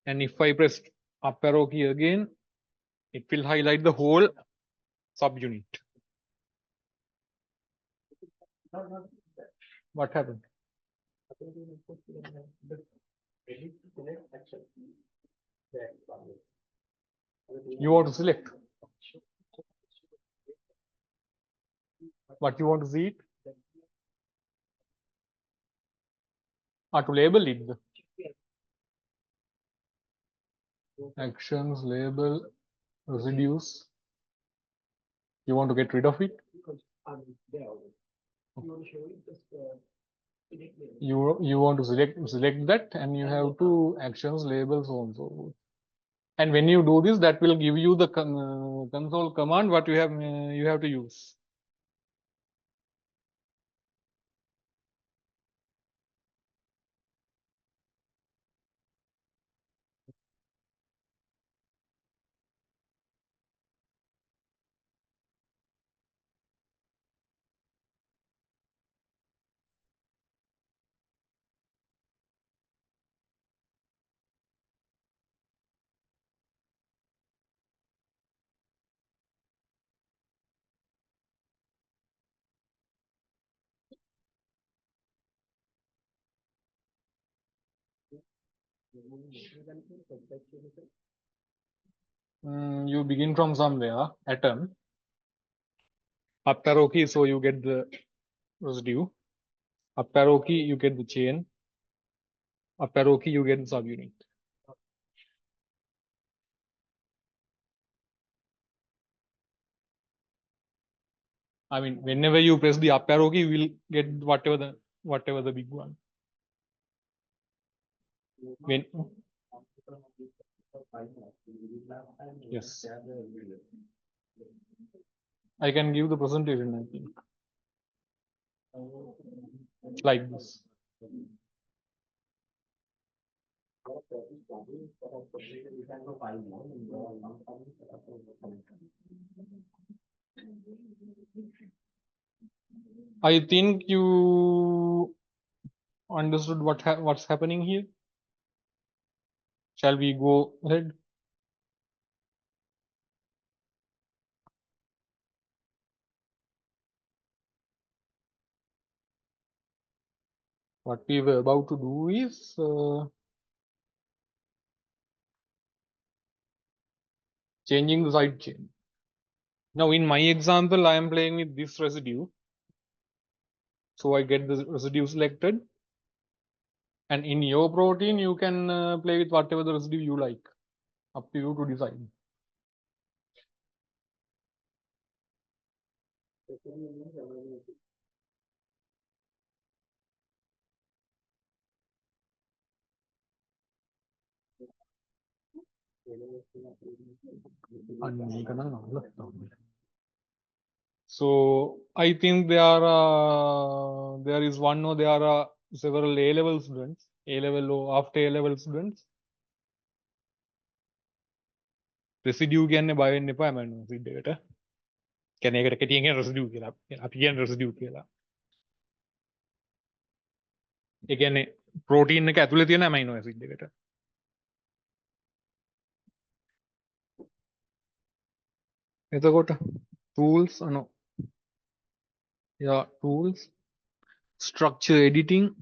And if I press up arrow key again, it will highlight the whole subunit. What happened? You want to select what you want to see it? To label it. Actions, label, residues. You want to get rid of it? You want to select that, and you have to actions, labels also. And when you do this, that will give you the console command what you have to use. You begin from somewhere, atom. Up arrow key, so you get the residue. Up arrow key, you get the chain. Up arrow key, you get the subunit. I mean, whenever you press the up arrow key, you will get whatever the big one. When yes, I can give the presentation. I think like this. I think you understood what's happening here. Shall we go ahead? What we were about to do is changing the side chain. Now in my example, I am playing with this residue. So I get the residue selected. And in your protein, you can play with whatever the residue you like. Up to you to decide. So I think there is one or there are several A-level students, A-level or after A-level students. Residue කියන්නේ බය වෙන්න එපා මම සිද්ධ එකට. කියන්නේ ඒකට කෙටියෙන් කියන residue කියලා. අපි කියන්නේ residue කියලා. ඒ කියන්නේ protein එක ඇතුලේ තියෙන amino acid එකට. එතකොට tools yeah tools structure editing,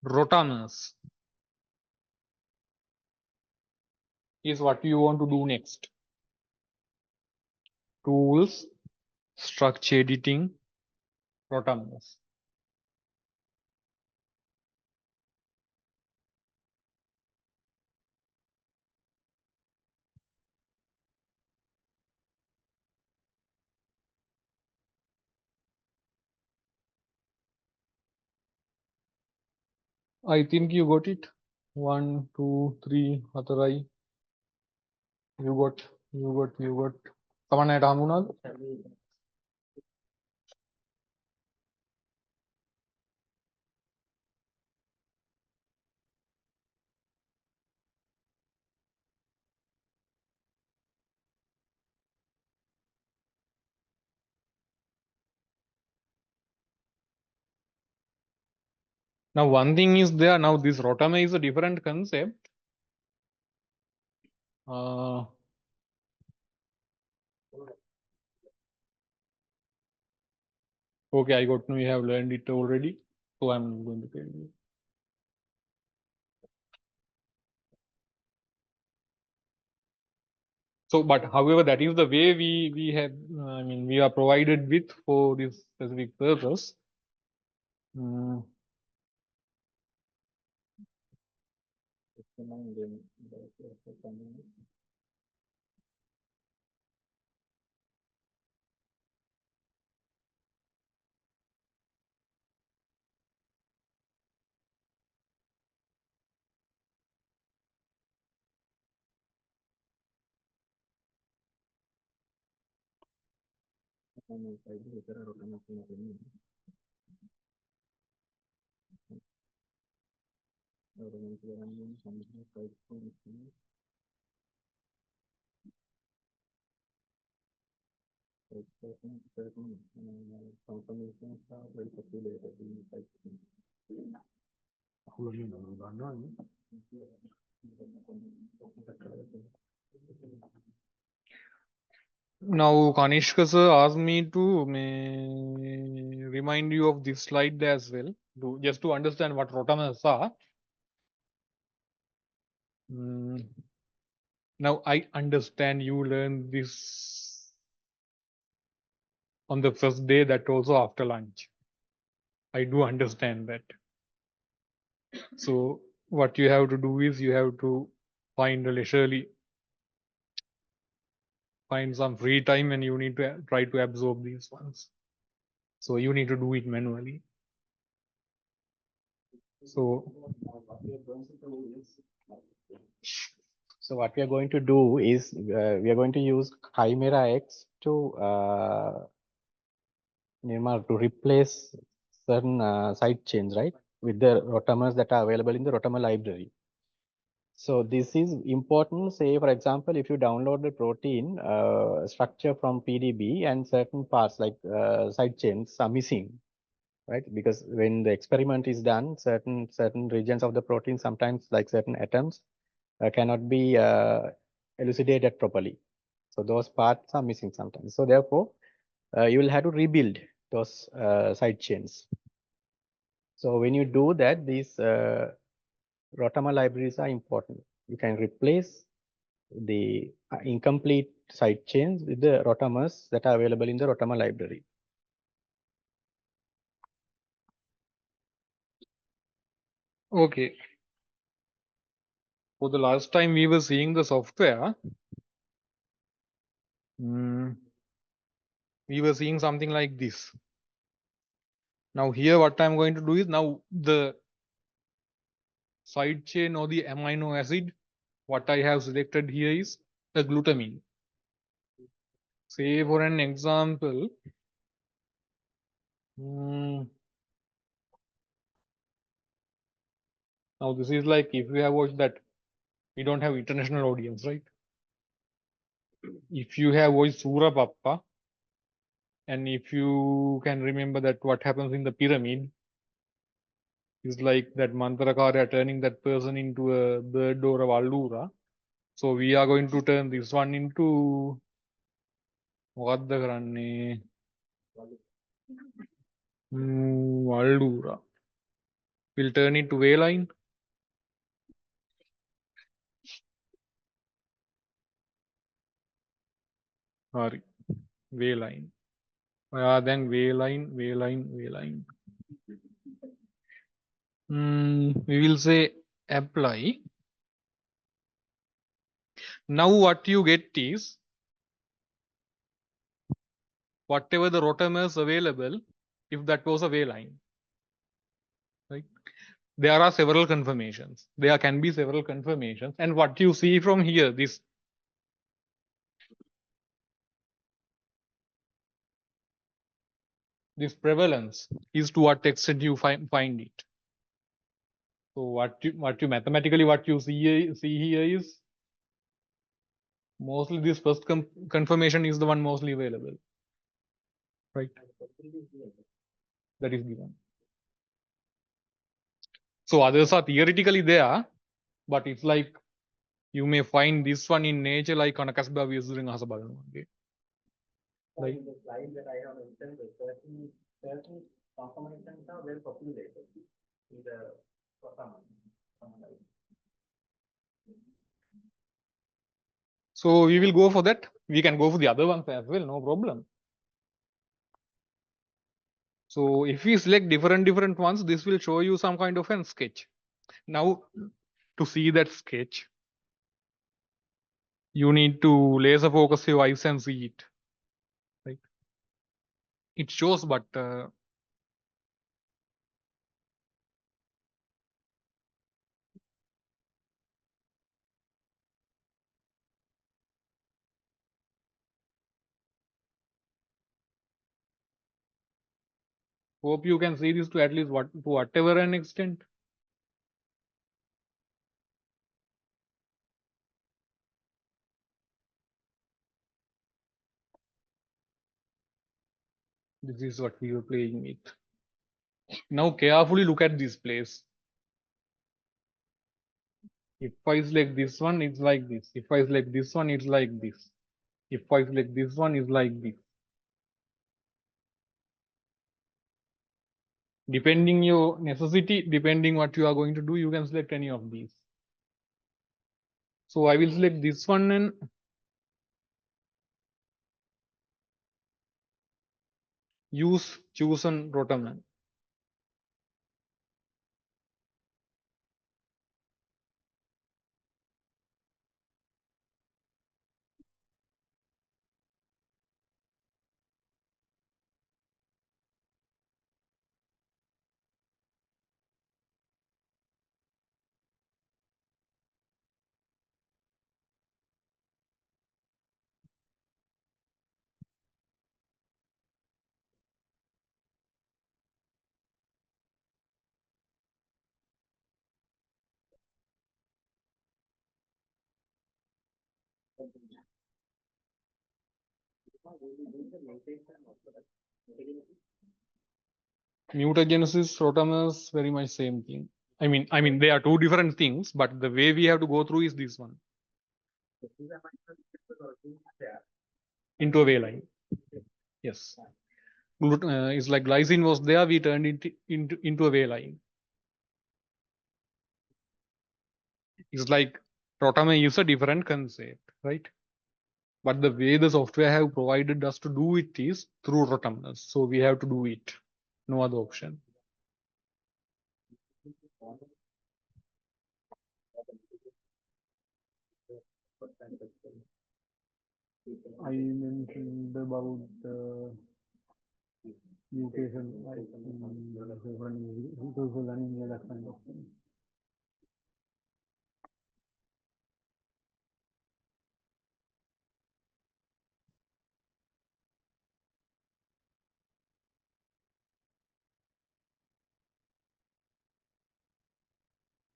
rotamers is what you want to do next. Tools, structure editing, rotamers. I think you got it. 1, 2, 3, Hatarai. You got. Kamanayata hamunad? Now, one thing is there. Now, this rotamer is a different concept. Okay, I got. We have learned it already. So I'm going to tell you. So, but however, that is the way we have. I mean, we are provided with for this specific purpose. Now, Kanishka sir asked me to remind you of this slide as well, just to understand what rotamers are. Now, I understand you learned this on the first day, that also after lunch. I do understand that. So, what you have to do is you have to find some free time, and you need to try to absorb these ones. So you need to do it manually. So what we are going to do is we are going to use ChimeraX to to replace certain side chains, right, with the rotamers that are available in the rotamer library. So this is important. Say, for example, if you download the protein structure from PDB and certain parts like side chains are missing, right? Because when the experiment is done, certain regions of the protein, sometimes like certain atoms, cannot be elucidated properly. So those parts are missing sometimes. So therefore, you will have to rebuild those side chains. So when you do that, these rotamer libraries are important. You can replace the incomplete side chains with the rotamers that are available in the rotamer library. okay. For the last time we were seeing the software, we were seeing something like this. Now here what I'm going to do is, now the side chain or the amino acid, what I have selected here is the glutamine. Say for an example, now this is like, if you have watched that, we don't have international audience, right? If you have watched Sura Pappa, and if you can remember that what happens in the pyramid is like that Mantrakarya turning that person into a bird or a Vallura. So we are going to turn this one into what the Valdura. We'll turn it to valine. Sorry, valine. Then valine. We will say apply. Now what you get is whatever the rotamers available, if that was a valine, right? There are several confirmations. There can be several confirmations. And what you see from here, this prevalence is to what extent you find it. So what you mathematically what you see here is mostly this first confirmation is the one mostly available, right? That is given. So others are theoretically there, but it's like you may find this one in nature like on a kasba using asabagan. Right. In the slide that I have mentioned, certain confirmations are well populated in the performance. So we will go for that. We can go for the other ones as well, no problem. So if we select different ones, this will show you some kind of a sketch. Now to see that sketch, you need to laser focus your eyes and see it. Right. It shows, but hope you can see this to at least to whatever an extent. This is what we were playing with. Now carefully look at this place. If I select this one, it's like this. If I select this one, it's like this. If I select this one, it's like this. Depending your necessity, depending what you are going to do, you can select any of these. So I will select this one and use chosen rotamer. Mutagenesis, rotamers, very much same thing. I mean, they are two different things, but the way we have to go through is this one. Into a valine. Yes. It's like glycine was there, we turned it into a valine. It's like rotamer is a different concept, right? But the way the software have provided us to do it is through rotamers. So we have to do it. No other option. I mentioned about the mutation, like that kind of thing.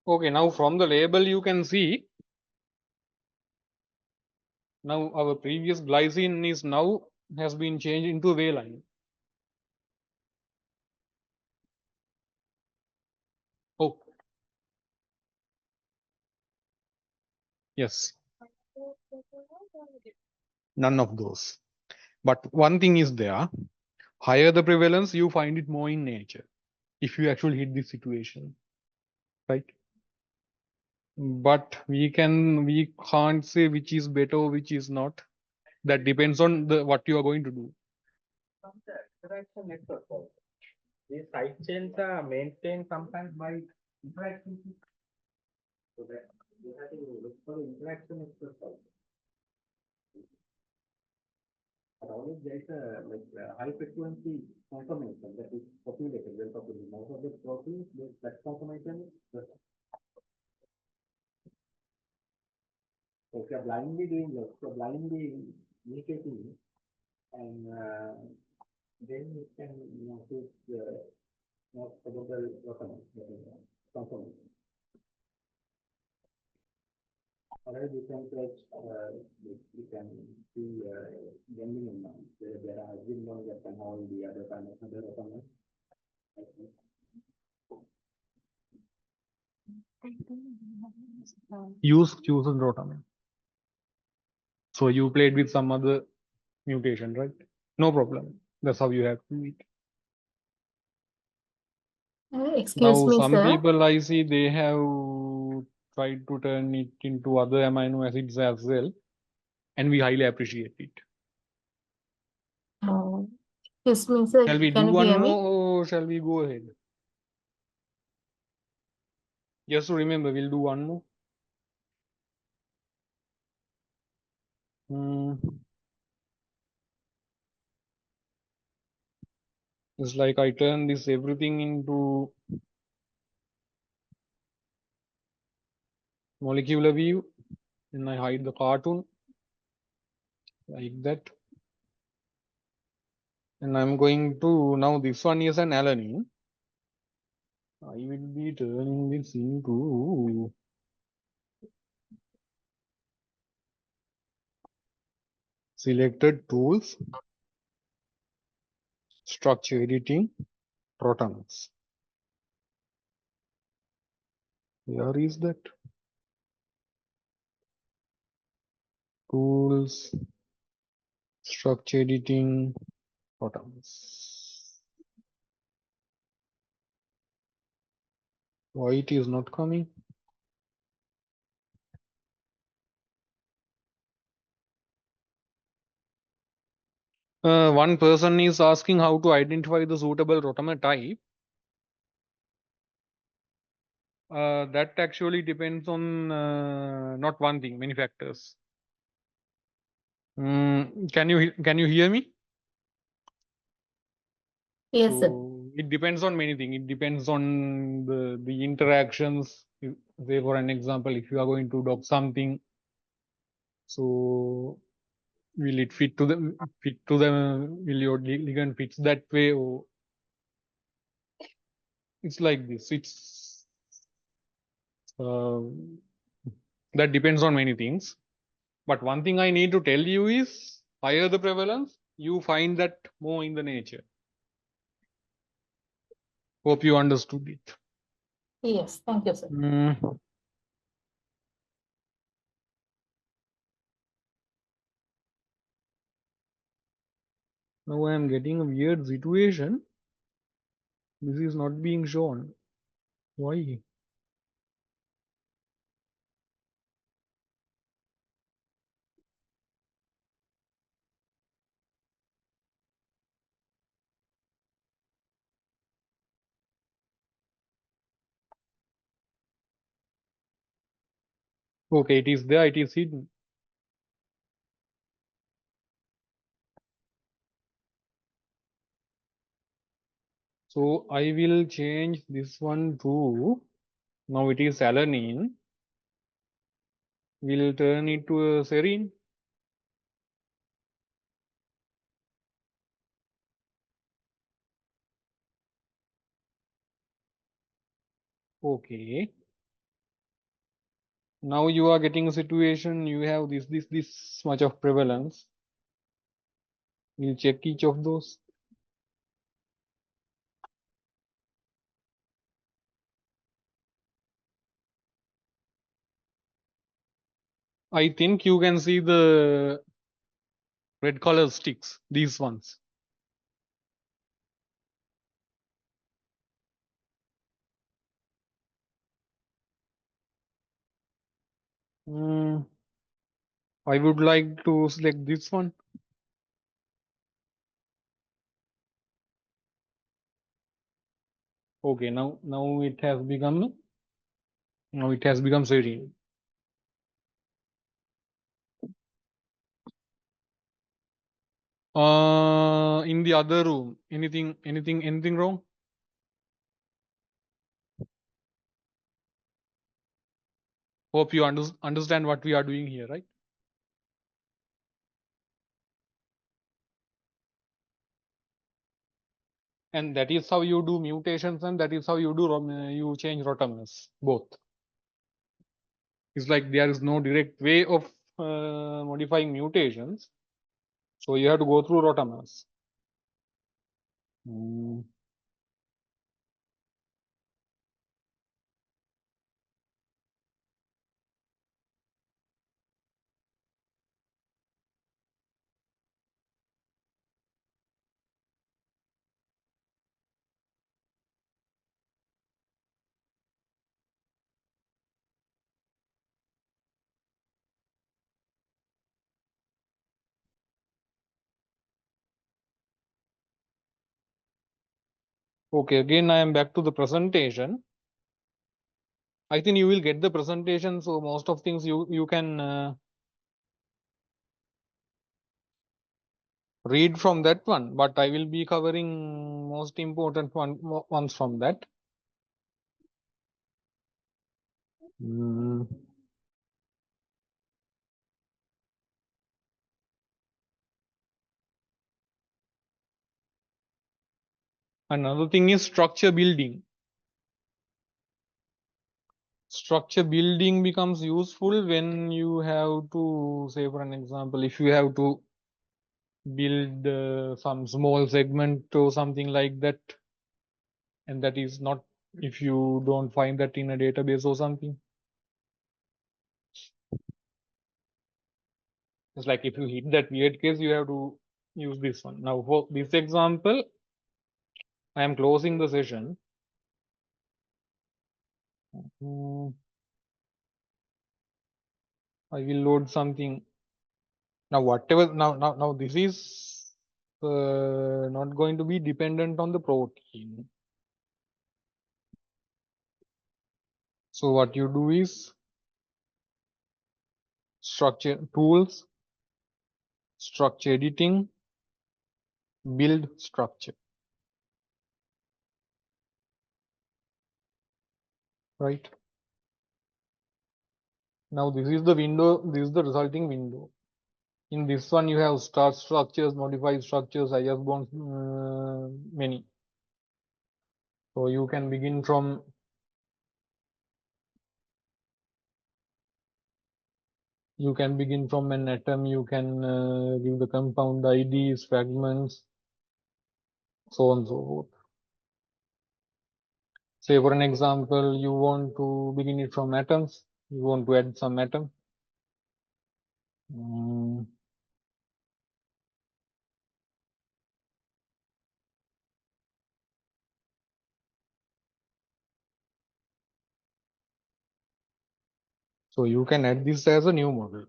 Okay, now from the label you can see now our previous glycine is now has been changed into a valine. Oh, yes. None of those. But one thing is there. Higher the prevalence, you find it more in nature. If you actually hit this situation, right? But we can't say which is better, which is not. That depends on what you are going to do. Interaction network. These side chains are maintained sometimes by interaction. So that you have to look for interaction network also. But always there is a high frequency confirmation that is populated, well populated. Most of the proteins, that confirmation is so if you're blindly doing this, so blindly indicating, and then you can choose not probable confirmation. Already you can touch, you can see gambling amounts, where there are windows that can hold the other kind of other opponent. Use chosen rotamin. So you played with some other mutation, right? No problem. That's how you have to do it. Excuse Now, me, some sir. people I see they have tried to turn it into other amino acids as well, and we highly appreciate it. Excuse me, sir. Shall we do Can you one hear me? more or shall we go ahead? Just to remember, we'll do one more. It's like I turn this everything into molecular view and I hide the cartoon like that. And I'm going to, now this one is an alanine. I will be turning this into selected tools, structure editing, protons. Where is that? Tools, structure editing, protons. Why it is not coming? One person is asking how to identify the suitable rotamer type. That actually depends on not one thing, many factors. Can you hear me? Yes, sir. So it depends on many things. It depends on the interactions. Say for an example, if you are going to dock something, so will it fit to the will your ligand fits that way, or it's like this. It's that depends on many things. But one thing I need to tell you is higher the prevalence, you find that more in the nature. Hope you understood it. Yes, thank you, sir. Now I am getting a weird situation. This is not being shown. Why? Okay, it is there, it is hidden. So I will change this one to, now it is alanine. We'll turn it to a serine. Okay. Now you are getting a situation, you have this much of prevalence. We'll check each of those. I think you can see the red color sticks, these ones. I would like to select this one. Okay, now it has become serene. In the other room, anything wrong? Hope you understand what we are doing here, right? And that is how you do mutations, and that is how you do you change rotamers, both. It's like there is no direct way of modifying mutations, so you have to go through rotamers. Okay, again I am back to the presentation. I think you will get the presentation, so most of things you can read from that one, but I will be covering most important ones from that. Another thing is structure building. Structure building becomes useful when you have to, say for an example, if you have to build some small segment or something like that, and that is not, if you don't find that in a database or something. It's like if you hit that weird case, you have to use this one. Now for this example, I am closing the session. I will load something. Now whatever, now this is not going to be dependent on the protein. So what you do is structure tools, structure editing, build structure. Right. Now this is the window, this is the resulting window. In this one you have start structures, modify structures, IS bonds, many. So you can begin from an atom, you can give the compound IDs, fragments, so on and so forth. Say for an example, you want to begin it from atoms, you want to add some atom. So you can add this as a new model.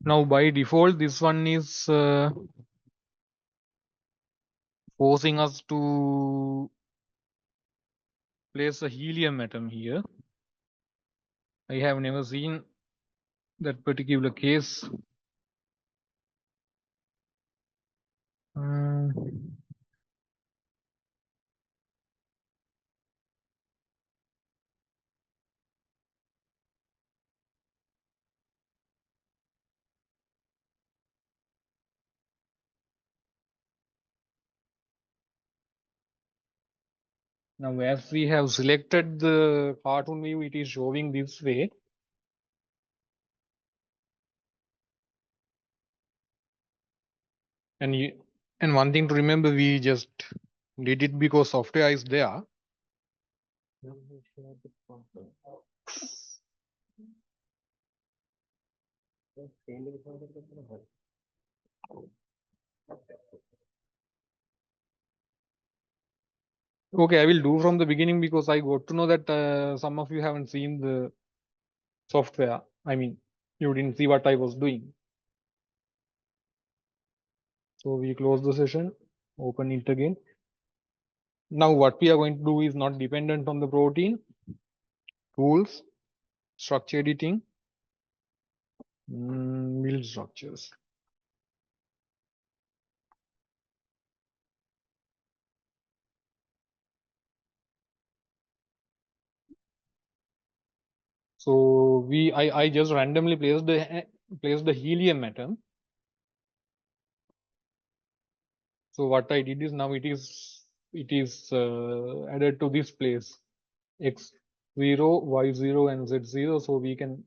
Now by default, this one is forcing us to place a helium atom here. I have never seen that particular case. Now, as we have selected the cartoon view, it is showing this way. And one thing to remember, we just did it because software is there. Okay, I will do from the beginning because I got to know that some of you haven't seen the software. I mean, you didn't see what I was doing. So we close the session, open it again. Now what we are going to do is not dependent on the protein. Tools, structure editing, build structures. So I just randomly placed the helium atom. So what I did is now it is added to this place x0, y0 and z0. So we can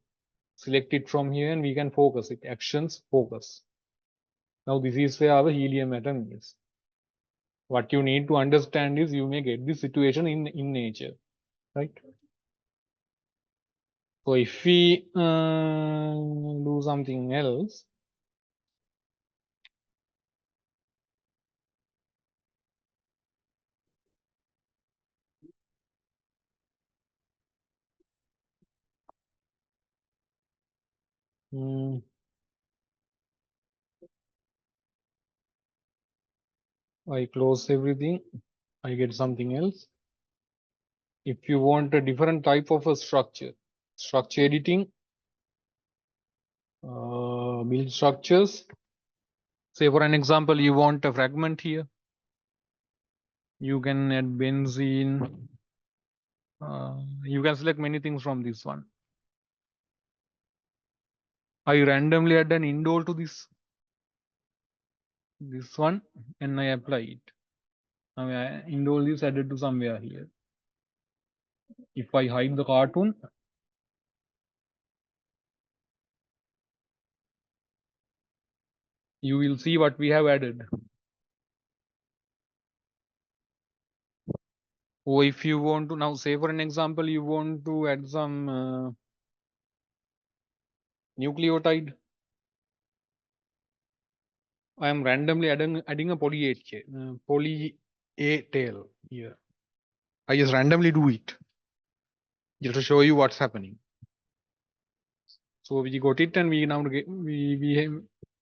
select it from here and we can focus it. Actions, focus. Now this is where our helium atom is. What you need to understand is you may get this situation in nature, right? So if we do something else, I close everything, I get something else. If you want a different type of a structure editing, build structures. Say for an example, you want a fragment here. You can add benzene. You can select many things from this one. I randomly add an indole to this one and I apply it. Now indole is added to somewhere here. If I hide the cartoon, you will see what we have added. Or if you want to now say for an example, you want to add some nucleotide. I am randomly adding a poly A tail here. I just randomly do it just to show you what's happening. So we got it, and we now get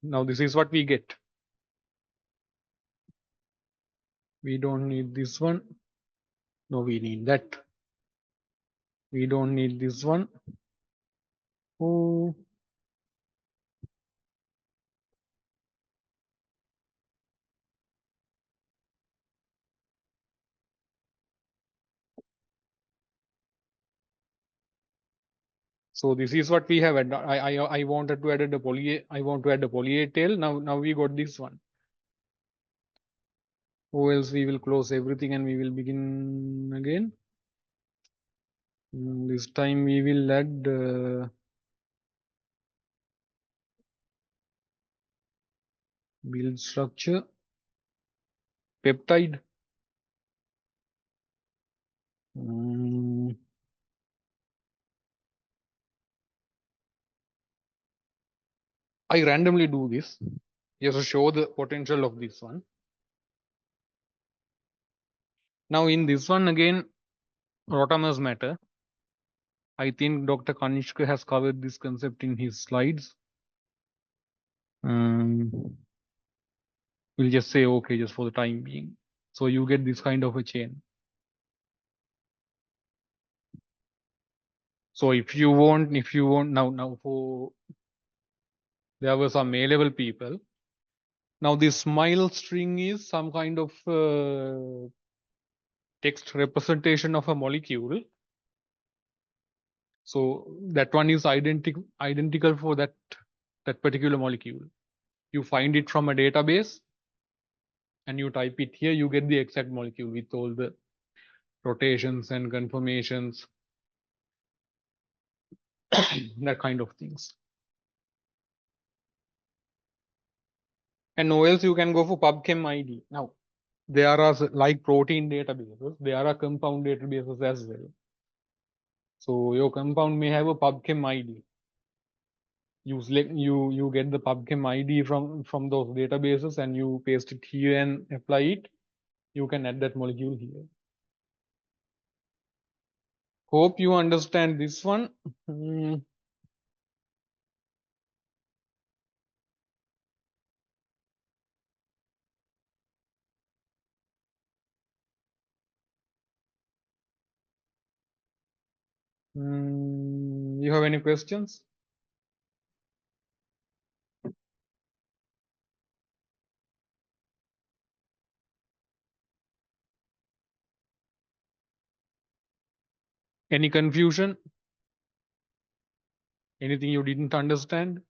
now this is what we get. We don't need this one. No, we need that. We don't need this one. Oh. So this is what we have. I wanted to add a poly. I want to add a poly A tail. Now we got this one. Or else we will close everything and we will begin again. This time we will add build structure, peptide. I randomly do this just to show the potential of this one. Now in this one again, rotamers matter. I think Dr. Kanishka has covered this concept in his slides. We'll just say okay just for the time being. So you get this kind of a chain. So if you want now for there were some A-level people. Now this smile string is some kind of text representation of a molecule. So that one is identical for that particular molecule. You find it from a database and you type it here, you get the exact molecule with all the rotations and conformations, that kind of things. And or else you can go for PubChem ID. Now, there are like protein databases, there are compound databases as well. So your compound may have a PubChem ID. You get the PubChem ID from those databases and you paste it here and apply it. You can add that molecule here. Hope you understand this one. You have any questions? Any confusion? Anything you didn't understand?